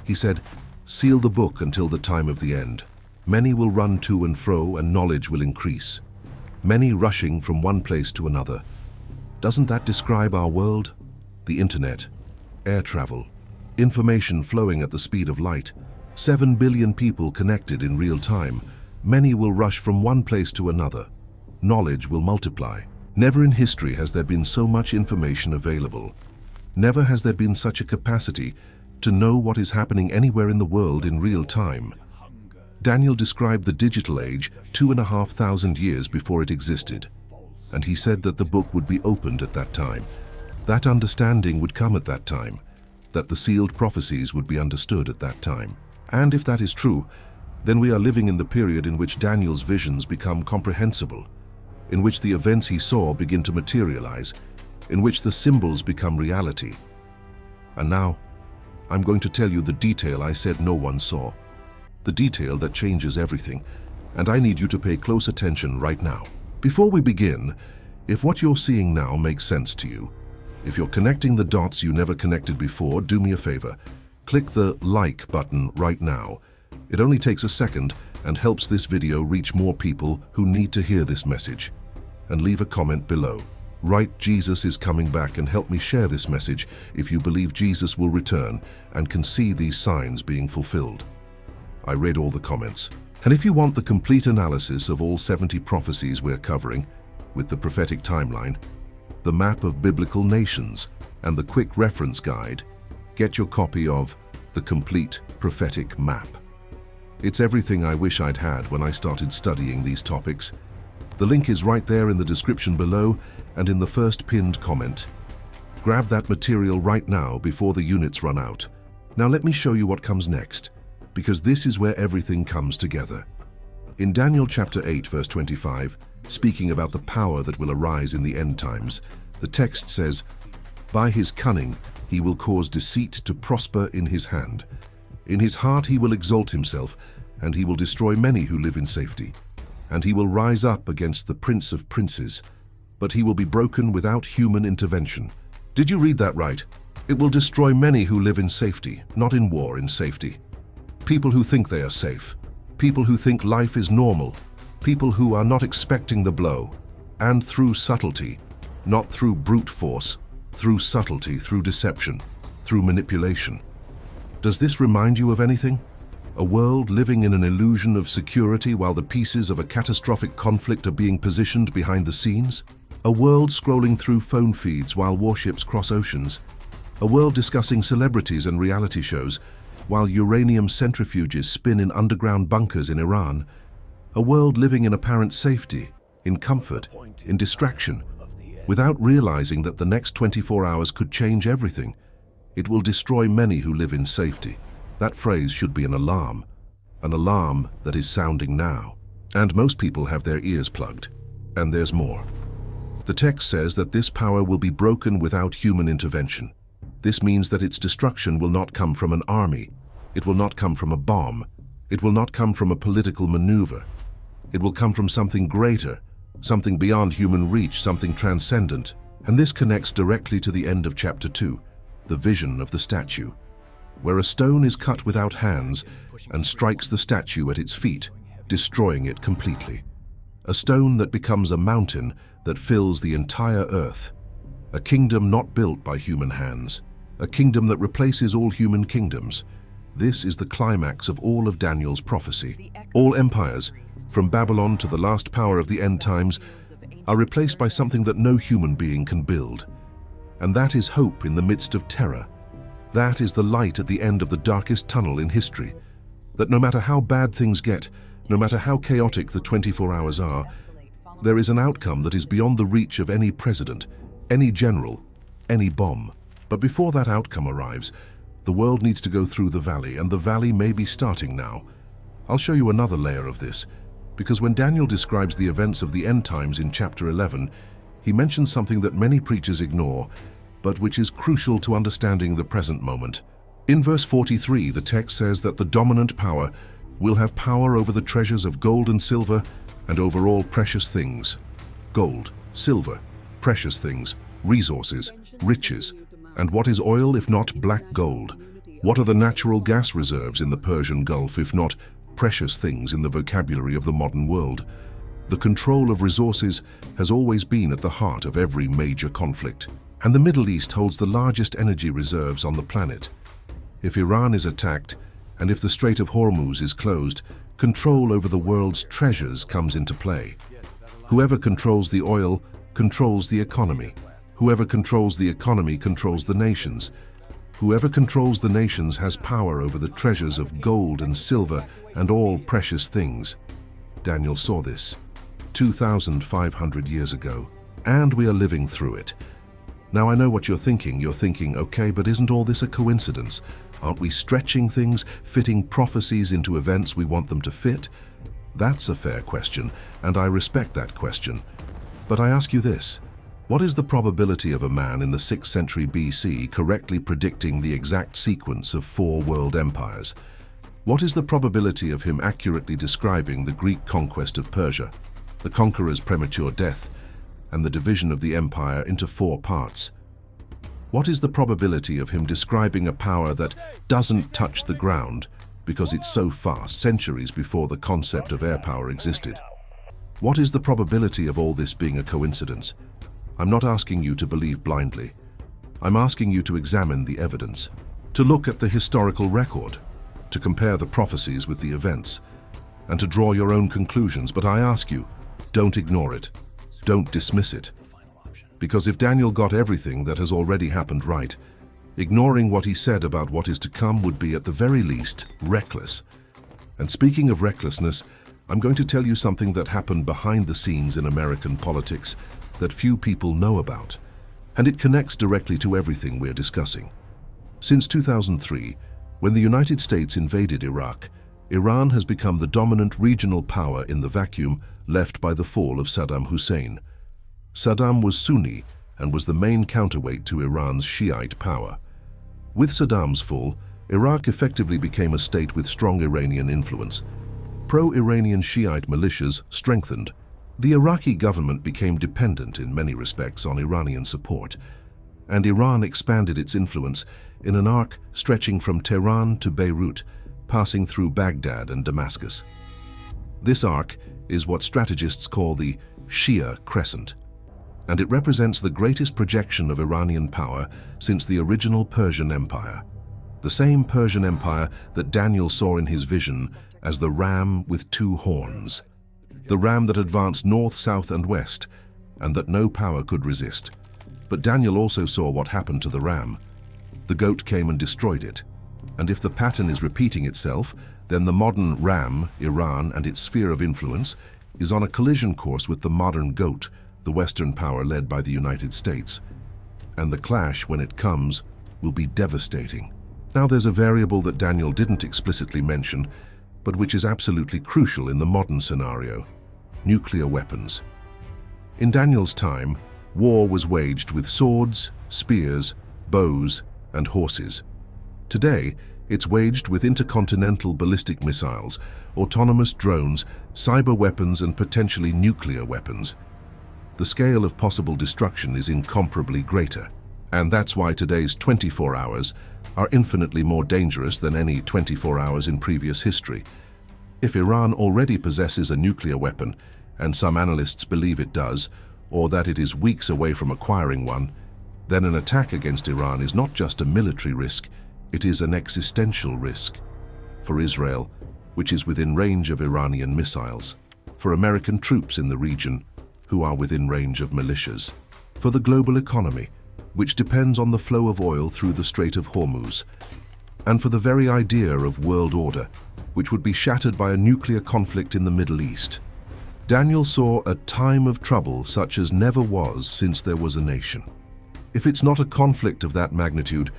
A: He said, "Seal the book until the time of the end. Many will run to and fro, and knowledge will increase. Many rushing from one place to another." Doesn't that describe our world? The internet, air travel, information flowing at the speed of light, 7 billion people connected in real time. Many will rush from one place to another. Knowledge will multiply. Never in history has there been so much information available. Never has there been such a capacity to know what is happening anywhere in the world in real time. Daniel described the digital age 2,500 years before it existed, and he said that the book would be opened at that time. That understanding would come at that time, that the sealed prophecies would be understood at that time. And if that is true, then we are living in the period in which Daniel's visions become comprehensible, in which the events he saw begin to materialize, in which the symbols become reality. And now, I'm going to tell you the detail I said no one saw, the detail that changes everything, and I need you to pay close attention right now. Before we begin, if what you're seeing now makes sense to you, if you're connecting the dots you never connected before, do me a favor. Click the like button right now. It only takes a second and helps this video reach more people who need to hear this message. And leave a comment below. Write "Jesus is coming back" and help me share this message if you believe Jesus will return and can see these signs being fulfilled. I read all the comments. And if you want the complete analysis of all 70 prophecies we're covering, with the prophetic timeline, the map of biblical nations, and the quick reference guide, get your copy of The Complete Prophetic Map. It's everything I wish I'd had when I started studying these topics. The link is right there in the description below and in the first pinned comment. Grab that material right now before the units run out. Now let me show you what comes next, because this is where everything comes together. In Daniel chapter 8, verse 25, speaking about the power that will arise in the end times, the text says, "By his cunning he will cause deceit to prosper in his hand. In his heart he will exalt himself, and he will destroy many who live in safety. And he will rise up against the Prince of Princes, but he will be broken without human intervention." Did you read that right? It will destroy many who live in safety, not in war, in safety. People who think they are safe. People who think life is normal. People who are not expecting the blow. And through subtlety, not through brute force, through subtlety, through deception, through manipulation. Does this remind you of anything? A world living in an illusion of security while the pieces of a catastrophic conflict are being positioned behind the scenes? A world scrolling through phone feeds while warships cross oceans? A world discussing celebrities and reality shows while uranium centrifuges spin in underground bunkers in Iran? A world living in apparent safety, in comfort, in distraction, without realizing that the next 24 hours could change everything. It will destroy many who live in safety. That phrase should be an alarm that is sounding now. And most people have their ears plugged. And there's more. The text says that this power will be broken without human intervention. This means that its destruction will not come from an army. It will not come from a bomb. It will not come from a political maneuver. It will come from something greater, something beyond human reach, something transcendent. And this connects directly to the end of chapter 2, the vision of the statue, where a stone is cut without hands and strikes the statue at its feet, destroying it completely. a stone that becomes a mountain that fills the entire earth, a kingdom not built by human hands, a kingdom that replaces all human kingdoms. This is the climax of all of Daniel's prophecy. All empires, from Babylon to the last power of the end times, are replaced by something that no human being can build. And that is hope in the midst of terror. That is the light at the end of the darkest tunnel in history. That no matter how bad things get, no matter how chaotic the 24 hours are, there is an outcome that is beyond the reach of any president, any general, any bomb. But before that outcome arrives, the world needs to go through the valley, and the valley may be starting now. I'll show you another layer of this, because when Daniel describes the events of the end times in chapter 11, he mentions something that many preachers ignore, but which is crucial to understanding the present moment. In verse 43, the text says that the dominant power will have power over the treasures of gold and silver and over all precious things. Gold, silver, precious things, resources, riches. And what is oil if not black gold? What are the natural gas reserves in the Persian Gulf if not precious things in the vocabulary of the modern world? The control of resources has always been at the heart of every major conflict. And the Middle East holds the largest energy reserves on the planet. If Iran is attacked, and if the Strait of Hormuz is closed, control over the world's treasures comes into play. Whoever controls the oil controls the economy. Whoever controls the economy controls the nations. Whoever controls the nations has power over the treasures of gold and silver and all precious things. Daniel saw this 2,500 years ago, and we are living through it. Now I know what you're thinking. You're thinking, okay, but isn't all this a coincidence? Aren't we stretching things, fitting prophecies into events we want them to fit? That's a fair question, and I respect that question. But I ask you this. What is the probability of a man in the 6th century BC correctly predicting the exact sequence of 4 world empires? What is the probability of him accurately describing the Greek conquest of Persia, the conqueror's premature death, and the division of the empire into 4 parts? What is the probability of him describing a power that doesn't touch the ground because it's so fast, centuries before the concept of air power existed? What is the probability of all this being a coincidence? I'm not asking you to believe blindly. I'm asking you to examine the evidence, to look at the historical record, to compare the prophecies with the events, and to draw your own conclusions. But I ask you, don't ignore it. Don't dismiss it. Because if Daniel got everything that has already happened right, ignoring what he said about what is to come would be, at the very least, reckless. And speaking of recklessness, I'm going to tell you something that happened behind the scenes in American politics that few people know about, and it connects directly to everything we're discussing. Since 2003, when the United States invaded Iraq, Iran has become the dominant regional power in the vacuum left by the fall of Saddam Hussein. Saddam was Sunni and was the main counterweight to Iran's Shiite power. With Saddam's fall, Iraq effectively became a state with strong Iranian influence. Pro-Iranian Shiite militias strengthened. The Iraqi government became dependent in many respects on Iranian support, and Iran expanded its influence in an arc stretching from Tehran to Beirut, passing through Baghdad and Damascus. This arc is what strategists call the Shia Crescent, and it represents the greatest projection of Iranian power since the original Persian Empire. The same Persian Empire that Daniel saw in his vision as the ram with 2 horns. The ram that advanced north, south, and west, and that no power could resist. But Daniel also saw what happened to the ram. The goat came and destroyed it. And if the pattern is repeating itself, then the modern ram, Iran, and its sphere of influence is on a collision course with the modern goat, the Western power led by the United States. And the clash, when it comes, will be devastating. Now there's a variable that Daniel didn't explicitly mention, but which is absolutely crucial in the modern scenario: nuclear weapons. In Daniel's time, war was waged with swords, spears, bows, and horses. Today, it's waged with intercontinental ballistic missiles, autonomous drones, cyber weapons, and potentially nuclear weapons. The scale of possible destruction is incomparably greater, and that's why today's 24 hours are infinitely more dangerous than any 24 hours in previous history. If Iran already possesses a nuclear weapon, and some analysts believe it does, or that it is weeks away from acquiring one, then an attack against Iran is not just a military risk, it is an existential risk. For Israel, which is within range of Iranian missiles. For American troops in the region, who are within range of militias. For the global economy, which depends on the flow of oil through the Strait of Hormuz. And for the very idea of world order, which would be shattered by a nuclear conflict in the Middle East. Daniel saw a time of trouble such as never was since there was a nation. If it's not a conflict of that magnitude,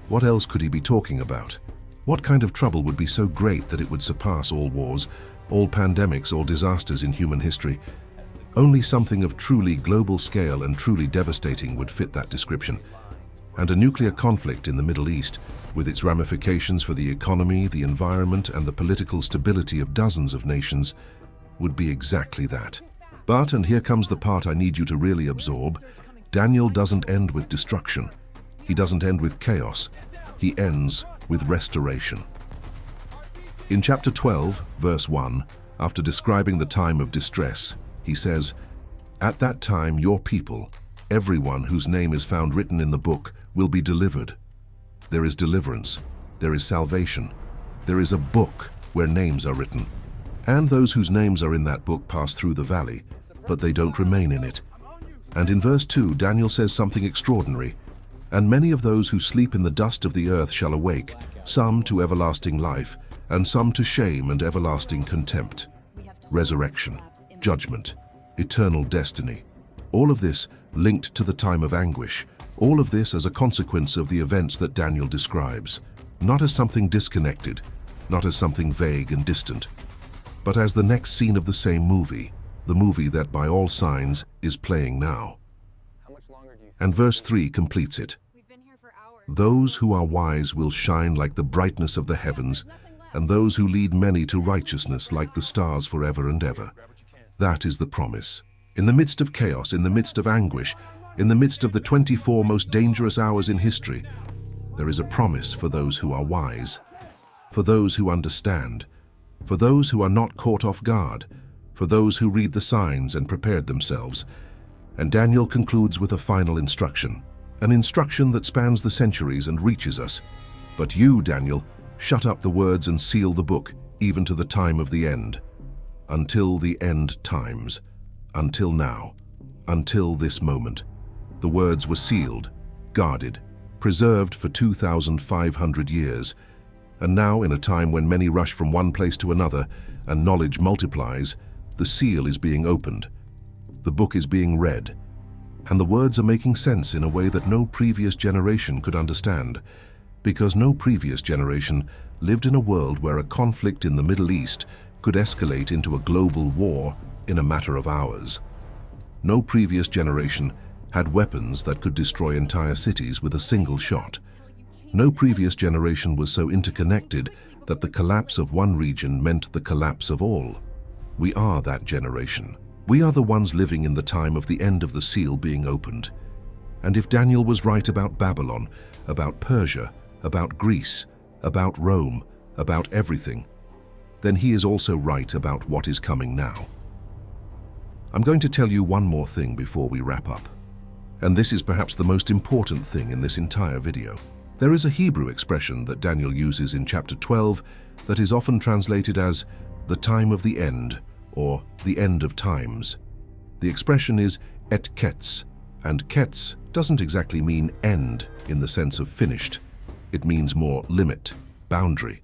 A: what else could he be talking about? What kind of trouble would be so great that it would surpass all wars, all pandemics, all disasters in human history? Only something of truly global scale and truly devastating would fit that description. And a nuclear conflict in the Middle East, with its ramifications for the economy, the environment, and the political stability of dozens of nations, would be exactly that. But, and here comes the part I need you to really absorb, Daniel doesn't end with destruction. He doesn't end with chaos. He ends with restoration. In chapter 12, verse 1, after describing the time of distress, he says, "At that time your people, everyone whose name is found written in the book, will be delivered." There is deliverance, there is salvation, there is a book where names are written. And those whose names are in that book pass through the valley, but they don't remain in it. And in verse 2, Daniel says something extraordinary. "And many of those who sleep in the dust of the earth shall awake, some to everlasting life, and some to shame and everlasting contempt." Resurrection, judgment, eternal destiny. All of this linked to the time of anguish. All of this as a consequence of the events that Daniel describes. Not as something disconnected, not as something vague and distant, but as the next scene of the same movie, the movie that by all signs is playing now. And verse 3 completes it. "Those who are wise will shine like the brightness of the heavens, and those who lead many to righteousness like the stars forever and ever." That is the promise. In the midst of chaos, in the midst of anguish, in the midst of the 24 most dangerous hours in history, there is a promise for those who are wise, for those who understand, for those who are not caught off guard, for those who read the signs and prepared themselves. And Daniel concludes with a final instruction, an instruction that spans the centuries and reaches us. "But you, Daniel, shut up the words and seal the book, even to the time of the end." Until the end times, until now, until this moment. The words were sealed, guarded, preserved for 2,500 years. And now, in a time when many rush from one place to another and knowledge multiplies, the seal is being opened. The book is being read. And the words are making sense in a way that no previous generation could understand, because no previous generation lived in a world where a conflict in the Middle East could escalate into a global war in a matter of hours. No previous generation had weapons that could destroy entire cities with a single shot. No previous generation was so interconnected that the collapse of one region meant the collapse of all. We are that generation. We are the ones living in the time of the end of the seal being opened. And if Daniel was right about Babylon, about Persia, about Greece, about Rome, about everything, then he is also right about what is coming now. I'm going to tell you one more thing before we wrap up. And this is perhaps the most important thing in this entire video. There is a Hebrew expression that Daniel uses in chapter 12 that is often translated as the time of the end or the end of times. The expression is et ketz, and ketz doesn't exactly mean end in the sense of finished. It means more limit, boundary,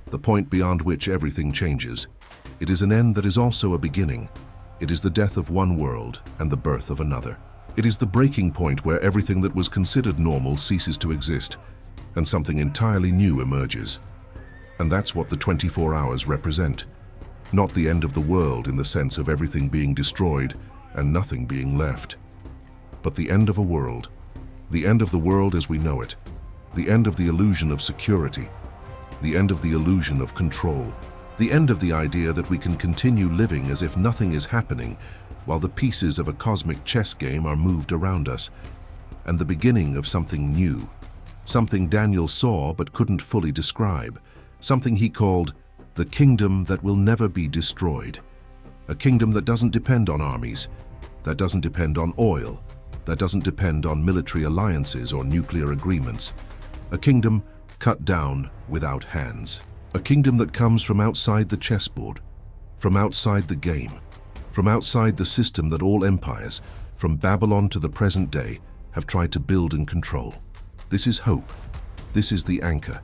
A: the point beyond which everything changes. It is an end that is also a beginning. It is the death of one world and the birth of another. It is the breaking point where everything that was considered normal ceases to exist, and something entirely new emerges. And that's what the 24 hours represent. Not the end of the world in the sense of everything being destroyed and nothing being left, but the end of a world. The end of the world as we know it. The end of the illusion of security. The end of the illusion of control. The end of the idea that we can continue living as if nothing is happening while the pieces of a cosmic chess game are moved around us. And the beginning of something new. Something Daniel saw but couldn't fully describe. Something he called the kingdom that will never be destroyed. A kingdom that doesn't depend on armies, that doesn't depend on oil, that doesn't depend on military alliances or nuclear agreements. A kingdom cut down without hands. A kingdom that comes from outside the chessboard, from outside the game, from outside the system that all empires, from Babylon to the present day, have tried to build and control. This is hope. This is the anchor.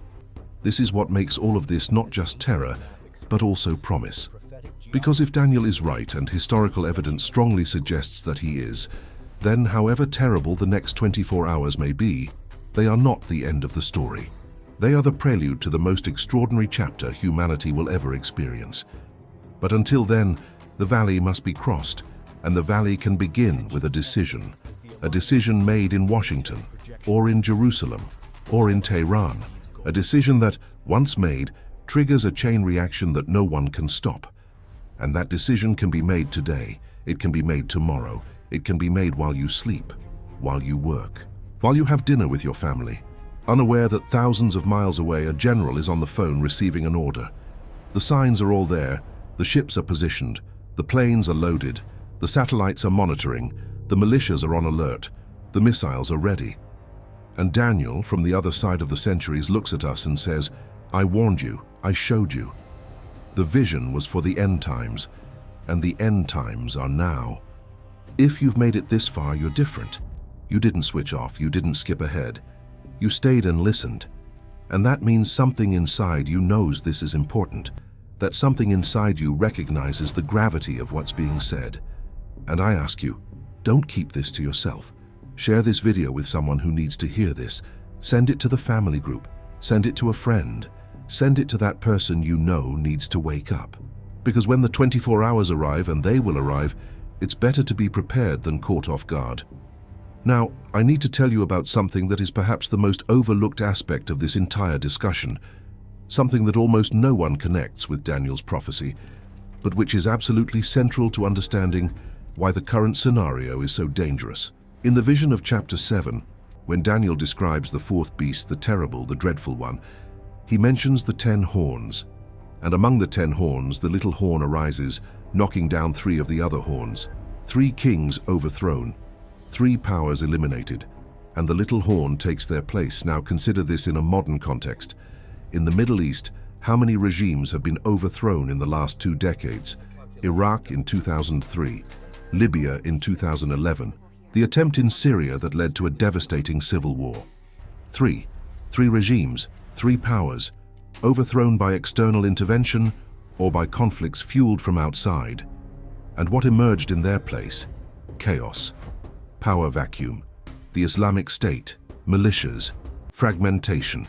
A: This is what makes all of this not just terror, but also promise. Because if Daniel is right and historical evidence strongly suggests that he is, then however terrible the next 24 hours may be, they are not the end of the story. They are the prelude to the most extraordinary chapter humanity will ever experience. But until then, the valley must be crossed, and the valley can begin with a decision made in Washington, or in Jerusalem, or in Tehran, a decision that, once made, triggers a chain reaction that no one can stop. And that decision can be made today, it can be made tomorrow, it can be made while you sleep, while you work, while you have dinner with your family, unaware that thousands of miles away a general is on the phone receiving an order. The signs are all there, the ships are positioned, the planes are loaded, the satellites are monitoring, the militias are on alert, the missiles are ready. And Daniel, from the other side of the centuries, looks at us and says, I warned you, I showed you. The vision was for the end times, and the end times are now. If you've made it this far, you're different. You didn't switch off, you didn't skip ahead. You stayed and listened. And that means something inside you knows this is important, that something inside you recognizes the gravity of what's being said. And I ask you, don't keep this to yourself. Share this video with someone who needs to hear this. Send it to the family group. Send it to a friend. Send it to that person you know needs to wake up. Because when the 24 hours arrive, and they will arrive, it's better to be prepared than caught off guard. Now, I need to tell you about something that is perhaps the most overlooked aspect of this entire discussion, something that almost no one connects with Daniel's prophecy, but which is absolutely central to understanding why the current scenario is so dangerous. In the vision of chapter 7, when Daniel describes the fourth beast, the terrible, the dreadful one, he mentions the 10 horns, and among the 10 horns the little horn arises, knocking down 3 of the other horns, 3 kings overthrown, 3 powers eliminated, and the little horn takes their place. Now consider this in a modern context. In the Middle East, how many regimes have been overthrown in the last 2 decades? Iraq in 2003, Libya in 2011, the attempt in Syria that led to a devastating civil war. 3 regimes, 3 powers, overthrown by external intervention or by conflicts fueled from outside. And what emerged in their place? Chaos, power vacuum, the Islamic State, militias, fragmentation,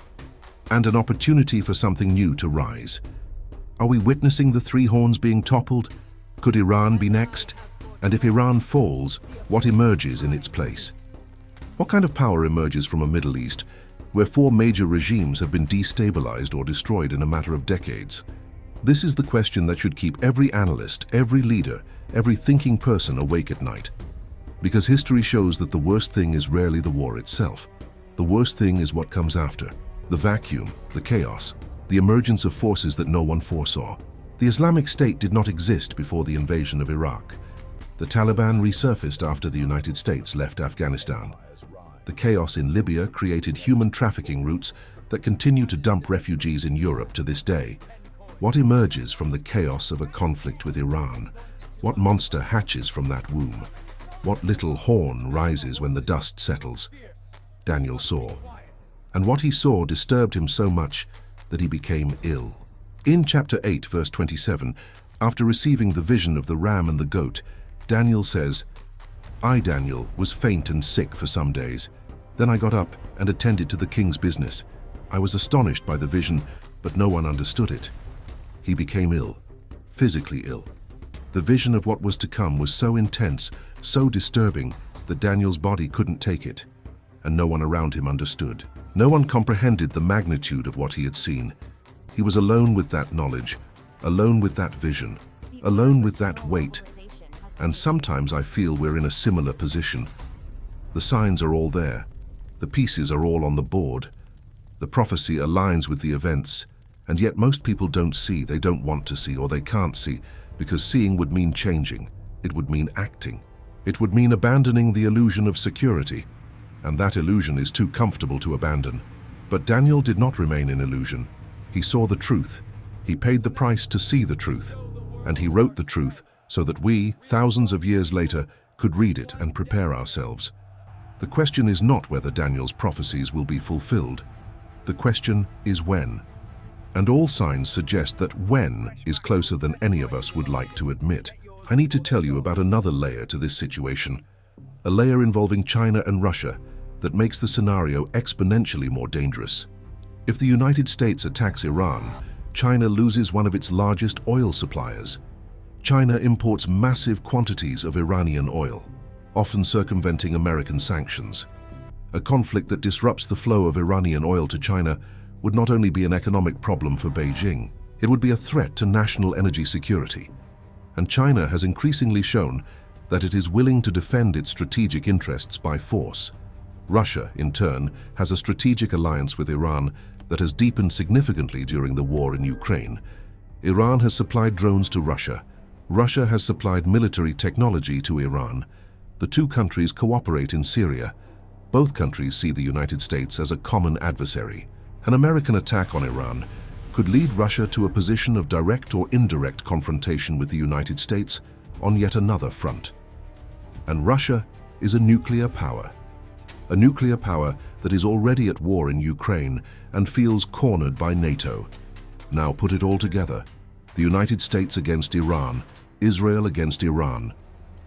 A: and an opportunity for something new to rise. Are we witnessing the 3 horns being toppled? Could Iran be next? And if Iran falls, what emerges in its place? What kind of power emerges from a Middle East where 4 major regimes have been destabilized or destroyed in a matter of decades? This is the question that should keep every analyst, every leader, every thinking person awake at night. Because history shows that the worst thing is rarely the war itself. The worst thing is what comes after. The vacuum, the chaos, the emergence of forces that no one foresaw. The Islamic State did not exist before the invasion of Iraq. The Taliban resurfaced after the United States left Afghanistan. The chaos in Libya created human trafficking routes that continue to dump refugees in Europe to this day. What emerges from the chaos of a conflict with Iran? What monster hatches from that womb? What little horn rises when the dust settles? Daniel saw. And what he saw disturbed him so much that he became ill. In chapter 8, verse 27, after receiving the vision of the ram and the goat, Daniel says, I, Daniel, was faint and sick for some days. Then I got up and attended to the king's business. I was astonished by the vision, but no one understood it. He became ill, physically ill. The vision of what was to come was so intense, so disturbing, that Daniel's body couldn't take it, and no one around him understood. No one comprehended the magnitude of what he had seen. He was alone with that knowledge, alone with that vision, alone with that weight. And sometimes I feel we're in a similar position. The signs are all there. The pieces are all on the board. The prophecy aligns with the events, and yet most people don't see, they don't want to see, or they can't see, because seeing would mean changing. It would mean acting. It would mean abandoning the illusion of security, and that illusion is too comfortable to abandon. But Daniel did not remain in illusion. He saw the truth. He paid the price to see the truth, and he wrote the truth so that we, thousands of years later, could read it and prepare ourselves. The question is not whether Daniel's prophecies will be fulfilled. The question is when. And all signs suggest that when is closer than any of us would like to admit. I need to tell you about another layer to this situation, a layer involving China and Russia that makes the scenario exponentially more dangerous. If the United States attacks Iran, China loses one of its largest oil suppliers. China imports massive quantities of Iranian oil, often circumventing American sanctions. A conflict that disrupts the flow of Iranian oil to China would not only be an economic problem for Beijing, it would be a threat to national energy security. And China has increasingly shown that it is willing to defend its strategic interests by force. Russia, in turn, has a strategic alliance with Iran that has deepened significantly during the war in Ukraine. Iran has supplied drones to Russia. Russia has supplied military technology to Iran. The two countries cooperate in Syria. Both countries see the United States as a common adversary. An American attack on Iran could lead Russia to a position of direct or indirect confrontation with the United States on yet another front. And Russia is a nuclear power that is already at war in Ukraine and feels cornered by NATO. Now put it all together: the United States against Iran, Israel against Iran,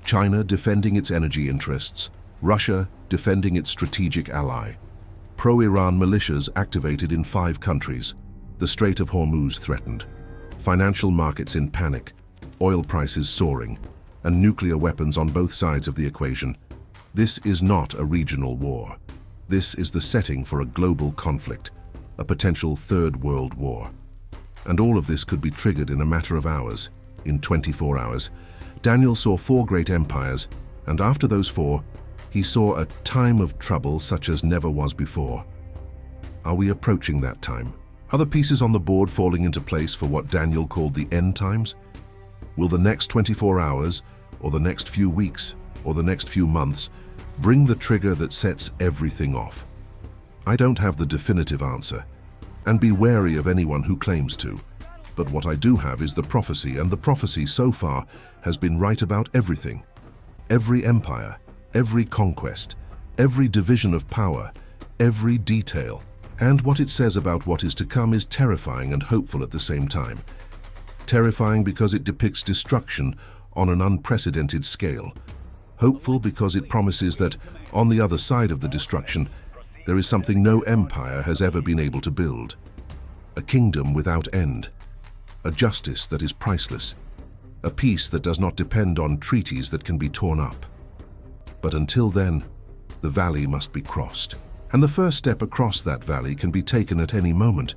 A: China defending its energy interests, Russia defending its strategic ally, pro-Iran militias activated in 5 countries, the Strait of Hormuz threatened, financial markets in panic, oil prices soaring, and nuclear weapons on both sides of the equation. This is not a regional war. This is the setting for a global conflict, a potential Third World War. And all of this could be triggered in a matter of hours, in 24 hours. Daniel saw 4 great empires, and after those 4, he saw a time of trouble such as never was before. Are we approaching that time? Are the pieces on the board falling into place for what Daniel called the end times? Will the next 24 hours, or the next few weeks, or the next few months bring the trigger that sets everything off? I don't have the definitive answer, and be wary of anyone who claims to. But what I do have is the prophecy, and the prophecy so far has been right about everything. Every empire, every conquest, every division of power, every detail. And what it says about what is to come is terrifying and hopeful at the same time. Terrifying because it depicts destruction on an unprecedented scale. Hopeful because it promises that, on the other side of the destruction, there is something no empire has ever been able to build. A kingdom without end. A justice that is priceless. A peace that does not depend on treaties that can be torn up. But until then, the valley must be crossed. And the first step across that valley can be taken at any moment.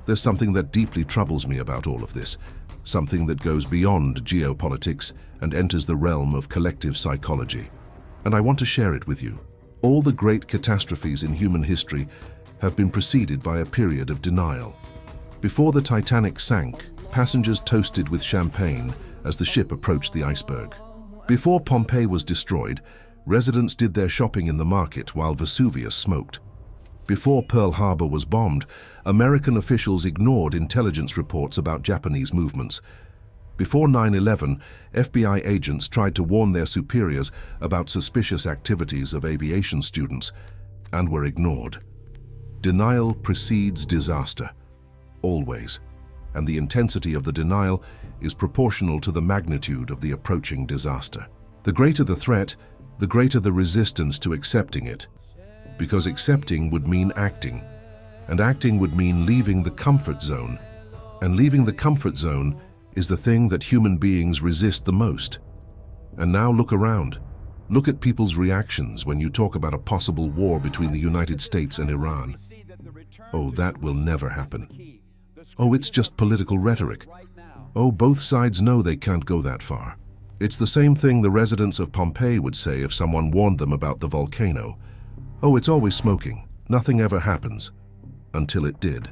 A: There's something that deeply troubles me about all of this. Something that goes beyond geopolitics and enters the realm of collective psychology. And I want to share it with you. All the great catastrophes in human history have been preceded by a period of denial. Before the Titanic sank, passengers toasted with champagne as the ship approached the iceberg. Before Pompeii was destroyed, residents did their shopping in the market while Vesuvius smoked. Before Pearl Harbor was bombed, American officials ignored intelligence reports about Japanese movements. Before 9/11, FBI agents tried to warn their superiors about suspicious activities of aviation students and were ignored. Denial precedes disaster, always, and the intensity of the denial is proportional to the magnitude of the approaching disaster. The greater the threat, the greater the resistance to accepting it, because accepting would mean acting, and acting would mean leaving the comfort zone, and leaving the comfort zone is the thing that human beings resist the most. And now look around. Look at people's reactions when you talk about a possible war between the United States and Iran. Oh, that will never happen. Oh, it's just political rhetoric. Oh, both sides know they can't go that far. It's the same thing the residents of Pompeii would say if someone warned them about the volcano. Oh, it's always smoking. Nothing ever happens. Until it did.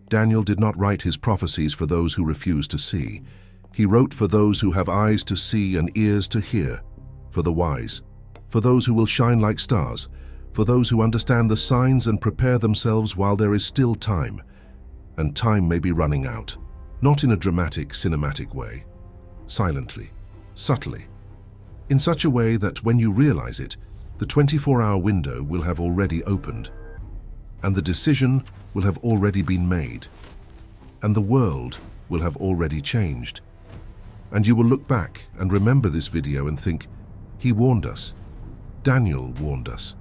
A: Daniel did not write his prophecies for those who refused to see. He wrote for those who have eyes to see and ears to hear, for the wise, for those who will shine like stars, for those who understand the signs and prepare themselves while there is still time, and time may be running out, not in a dramatic, cinematic way, silently, subtly, in such a way that when you realize it, the 24-hour window will have already opened, and the decision will have already been made, and the world will have already changed. And you will look back and remember this video and think, he warned us. Daniel warned us.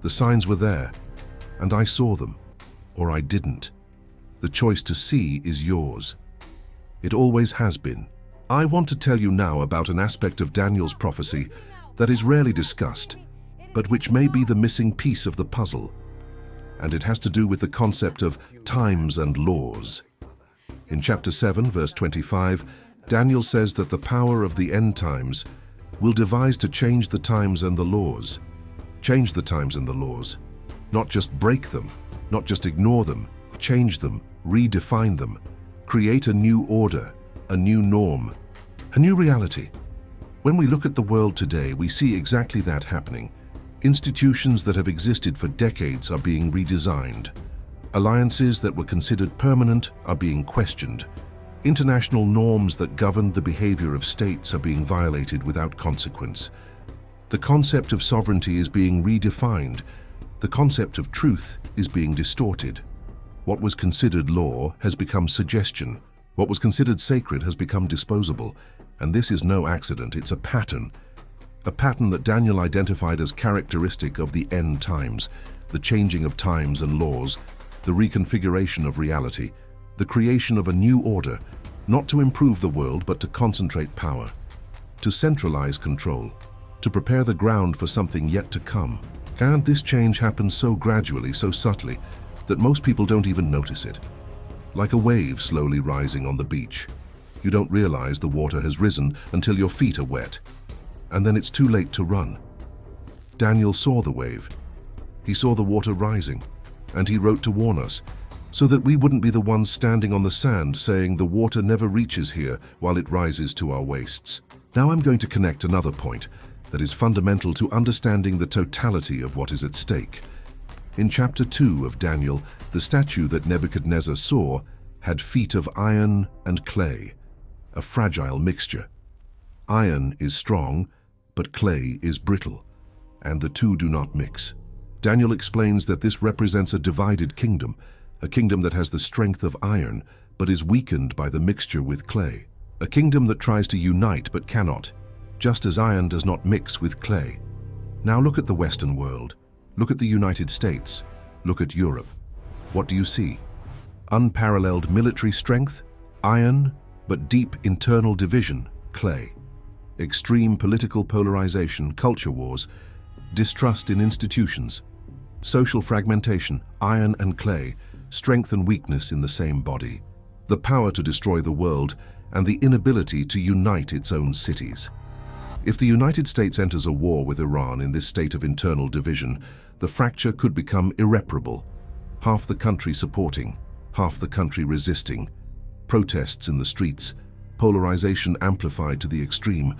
A: The signs were there, and I saw them, or I didn't. The choice to see is yours. It always has been. I want to tell you now about an aspect of Daniel's prophecy that is rarely discussed, but which may be the missing piece of the puzzle. And it has to do with the concept of times and laws. In chapter 7, verse 25, Daniel says that the power of the end times will devise to change the times and the laws. Change the times and the laws. Not just break them, not just ignore them, change them, redefine them, create a new order, a new norm, a new reality. When we look at the world today, we see exactly that happening. Institutions that have existed for decades are being redesigned. Alliances that were considered permanent are being questioned. International norms that govern the behavior of states are being violated without consequence. The concept of sovereignty is being redefined. The concept of truth is being distorted. What was considered law has become suggestion. What was considered sacred has become disposable. And this is no accident, it's a pattern. A pattern that Daniel identified as characteristic of the end times, the changing of times and laws, the reconfiguration of reality, the creation of a new order, not to improve the world but to concentrate power, to centralize control, to prepare the ground for something yet to come. And this change happens so gradually, so subtly, that most people don't even notice it. Like a wave slowly rising on the beach. You don't realize the water has risen until your feet are wet, and then it's too late to run. Daniel saw the wave. He saw the water rising, and he wrote to warn us, so that we wouldn't be the ones standing on the sand saying the water never reaches here while it rises to our waists. Now I'm going to connect another point that is fundamental to understanding the totality of what is at stake. In chapter 2 of Daniel, the statue that Nebuchadnezzar saw had feet of iron and clay, a fragile mixture. Iron is strong, but clay is brittle, and the two do not mix. Daniel explains that this represents a divided kingdom, a kingdom that has the strength of iron, but is weakened by the mixture with clay. A kingdom that tries to unite but cannot, just as iron does not mix with clay. Now look at the Western world. Look at the United States. Look at Europe. What do you see? Unparalleled military strength, iron, but deep internal division, clay. Extreme political polarization, culture wars, distrust in institutions, social fragmentation, iron and clay, strength and weakness in the same body, the power to destroy the world, and the inability to unite its own cities. If the United States enters a war with Iran in this state of internal division, the fracture could become irreparable. Half the country supporting, half the country resisting, protests in the streets, polarization amplified to the extreme,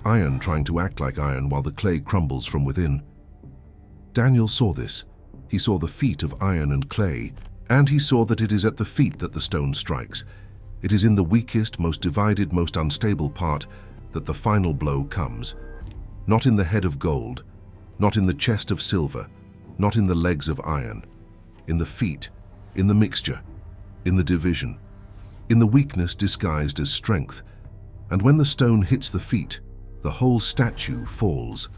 A: iron trying to act like iron while the clay crumbles from within. Daniel saw this. He saw the feet of iron and clay, and he saw that it is at the feet that the stone strikes. It is in the weakest, most divided, most unstable part that the final blow comes. Not in the head of gold, not in the chest of silver, not in the legs of iron. In the feet, in the mixture, in the division, in the weakness disguised as strength. And when the stone hits the feet, the whole statue falls.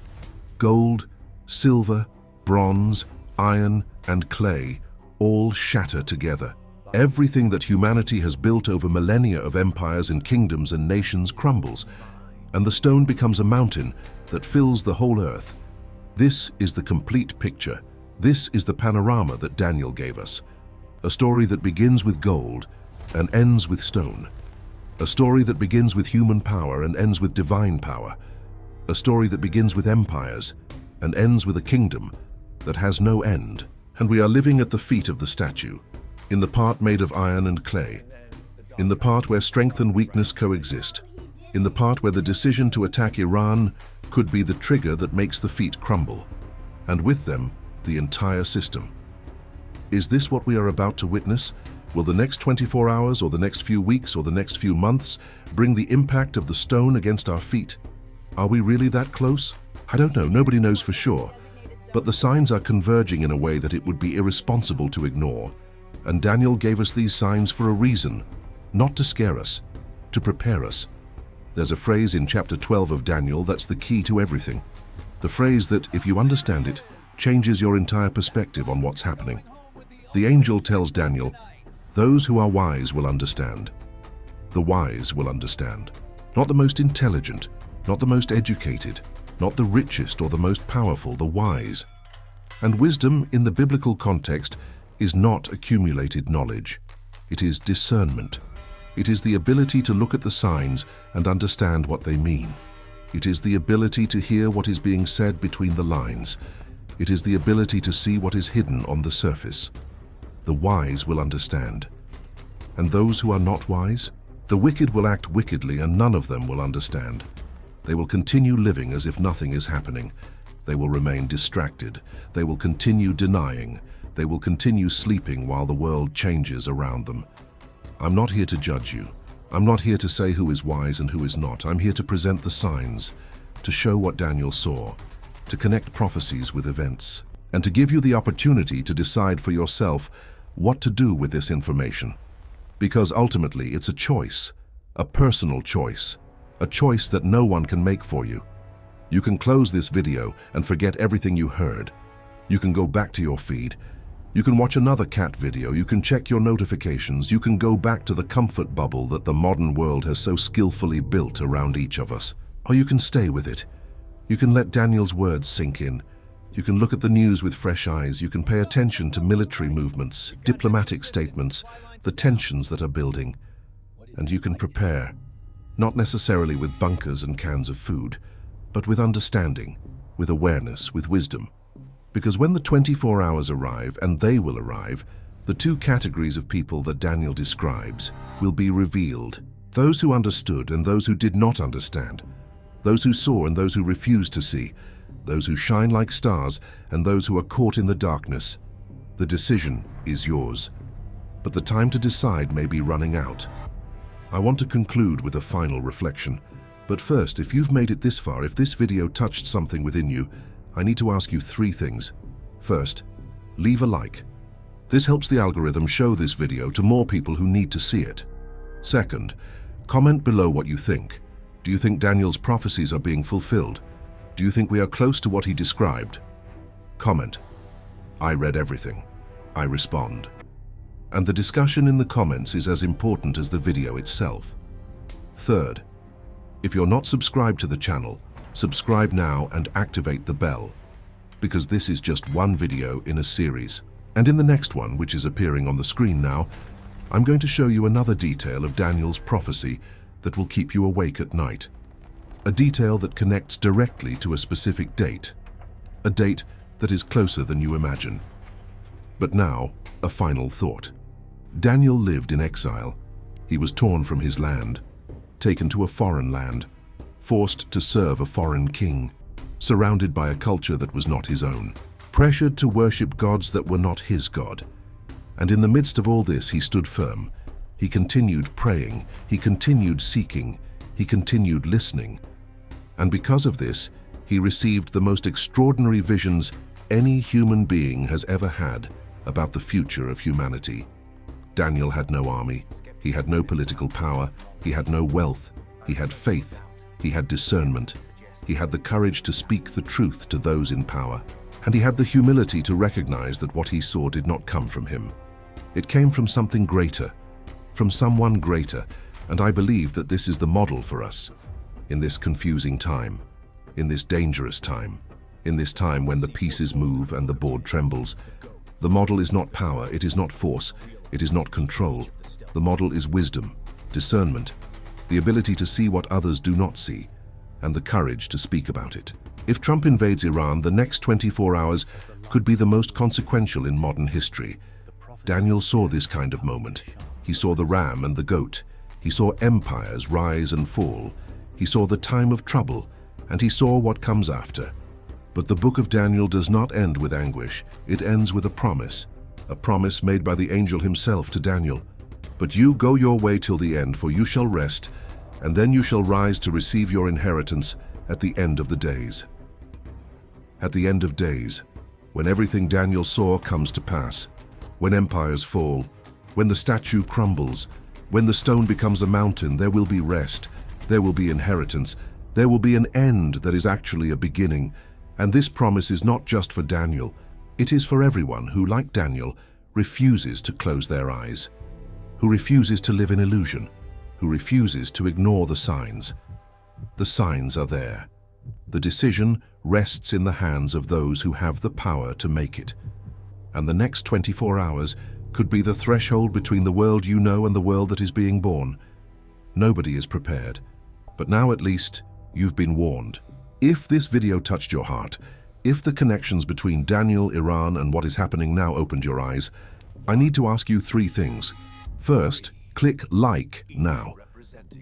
A: Gold, silver, bronze, iron, and clay all shatter together. Everything that humanity has built over millennia of empires and kingdoms and nations crumbles, and the stone becomes a mountain that fills the whole earth. This is the complete picture. This is the panorama that Daniel gave us. A story that begins with gold and ends with stone. A story that begins with human power and ends with divine power. A story that begins with empires and ends with a kingdom that has no end. And we are living at the feet of the statue, in the part made of iron and clay. in the part where strength and weakness coexist, in the part where the decision to attack Iran could be the trigger that makes the feet crumble, and with them, the entire system. Is this what we are about to witness? Will the next 24 hours or the next few weeks or the next few months bring the impact of the stone against our feet? Are we really that close? I don't know, nobody knows for sure. But the signs are converging in a way that it would be irresponsible to ignore. And Daniel gave us these signs for a reason, not to scare us, to prepare us. There's a phrase in chapter 12 of Daniel that's the key to everything. The phrase that, if you understand it, changes your entire perspective on what's happening. The angel tells Daniel, "Those who are wise will understand." The wise will understand. Not the most intelligent, not the most educated, not the richest or the most powerful, the wise. And wisdom, in the biblical context, is not accumulated knowledge. It is discernment. It is the ability to look at the signs and understand what they mean. It is the ability to hear what is being said between the lines. It is the ability to see what is hidden on the surface. The wise will understand. And those who are not wise? The wicked will act wickedly, and none of them will understand. They will continue living as if nothing is happening. They will remain distracted. They will continue denying. They will continue sleeping while the world changes around them. I'm not here to judge you. I'm not here to say who is wise and who is not. I'm here to present the signs, to show what Daniel saw, to connect prophecies with events, and to give you the opportunity to decide for yourself what to do with this information. Because ultimately it's a choice, a personal choice, a choice that no one can make for you. You can close this video and forget everything you heard. You can go back to your feed. You can watch another cat video. You can check your notifications. You can go back to the comfort bubble that the modern world has so skillfully built around each of us. Or you can stay with it. You can let Daniel's words sink in. You can look at the news with fresh eyes. You can pay attention to military movements, diplomatic statements, the tensions that are building. And you can prepare, not necessarily with bunkers and cans of food, but with understanding, with awareness, with wisdom. Because when the 24 hours arrive, and they will arrive, the two categories of people that Daniel describes will be revealed. Those who understood and those who did not understand. Those who saw and those who refused to see. Those who shine like stars and those who are caught in the darkness. The decision is yours. But the time to decide may be running out. I want to conclude with a final reflection. But first, if you've made it this far, if this video touched something within you, I need to ask you 3 things. First, leave a like. This helps the algorithm show this video to more people who need to see it. Second, comment below what you think. Do you think Daniel's prophecies are being fulfilled? Do you think we are close to what he described? Comment. I read everything. I respond. And the discussion in the comments is as important as the video itself. Third, if you're not subscribed to the channel, subscribe now and activate the bell, because this is just one video in a series. And in the next one, which is appearing on the screen now, I'm going to show you another detail of Daniel's prophecy that will keep you awake at night. A detail that connects directly to a specific date. A date that is closer than you imagine. But now, a final thought. Daniel lived in exile. He was torn from his land, taken to a foreign land, forced to serve a foreign king, surrounded by a culture that was not his own, pressured to worship gods that were not his God. And in the midst of all this, he stood firm. He continued praying, he continued seeking, he continued listening. And because of this, he received the most extraordinary visions any human being has ever had about the future of humanity. Daniel had no army, he had no political power, he had no wealth, he had faith, he had discernment, he had the courage to speak the truth to those in power, and he had the humility to recognize that what he saw did not come from him. It came from something greater, from someone greater, and I believe that this is the model for us. In this confusing time, in this dangerous time, in this time when the pieces move and the board trembles, the model is not power, it is not force, it is not control. The model is wisdom, discernment, the ability to see what others do not see, and the courage to speak about it. If Trump invades Iran, the next 24 hours could be the most consequential in modern history. Daniel saw this kind of moment. He saw the ram and the goat. He saw empires rise and fall. He saw the time of trouble, and he saw what comes after. But the book of Daniel does not end with anguish. It ends with a promise made by the angel himself to Daniel. But you go your way till the end, for you shall rest, and then you shall rise to receive your inheritance at the end of the days. At the end of days, when everything Daniel saw comes to pass, when empires fall, when the statue crumbles, when the stone becomes a mountain, there will be rest, there will be inheritance, there will be an end that is actually a beginning. And this promise is not just for Daniel, it is for everyone who, like Daniel, refuses to close their eyes, who refuses to live in illusion, who refuses to ignore the signs. The signs are there. The decision rests in the hands of those who have the power to make it. And the next 24 hours could be the threshold between the world you know and the world that is being born. Nobody is prepared, but now at least you've been warned. If this video touched your heart, if the connections between Daniel, Iran, and what is happening now opened your eyes, I need to ask you 3 things. First, click like now.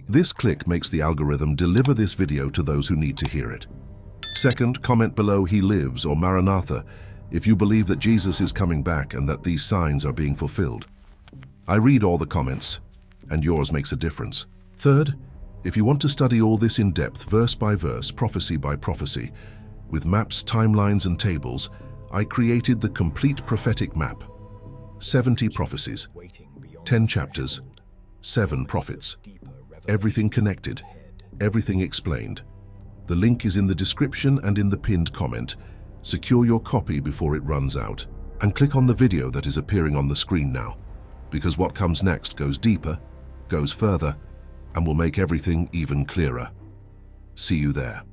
A: This click makes the algorithm deliver this video to those who need to hear it. Second, comment below "He lives" or "Maranatha" if you believe that Jesus is coming back and that these signs are being fulfilled. I read all the comments, and yours makes a difference. Third, if you want to study all this in depth, verse by verse, prophecy by prophecy, with maps, timelines, and tables, I created the complete prophetic map. 70 prophecies, 10 chapters, 7 prophets. Everything connected, everything explained. The link is in the description and in the pinned comment. Secure your copy before it runs out. And click on the video that is appearing on the screen now, because what comes next goes deeper, goes further, and will make everything even clearer. See you there.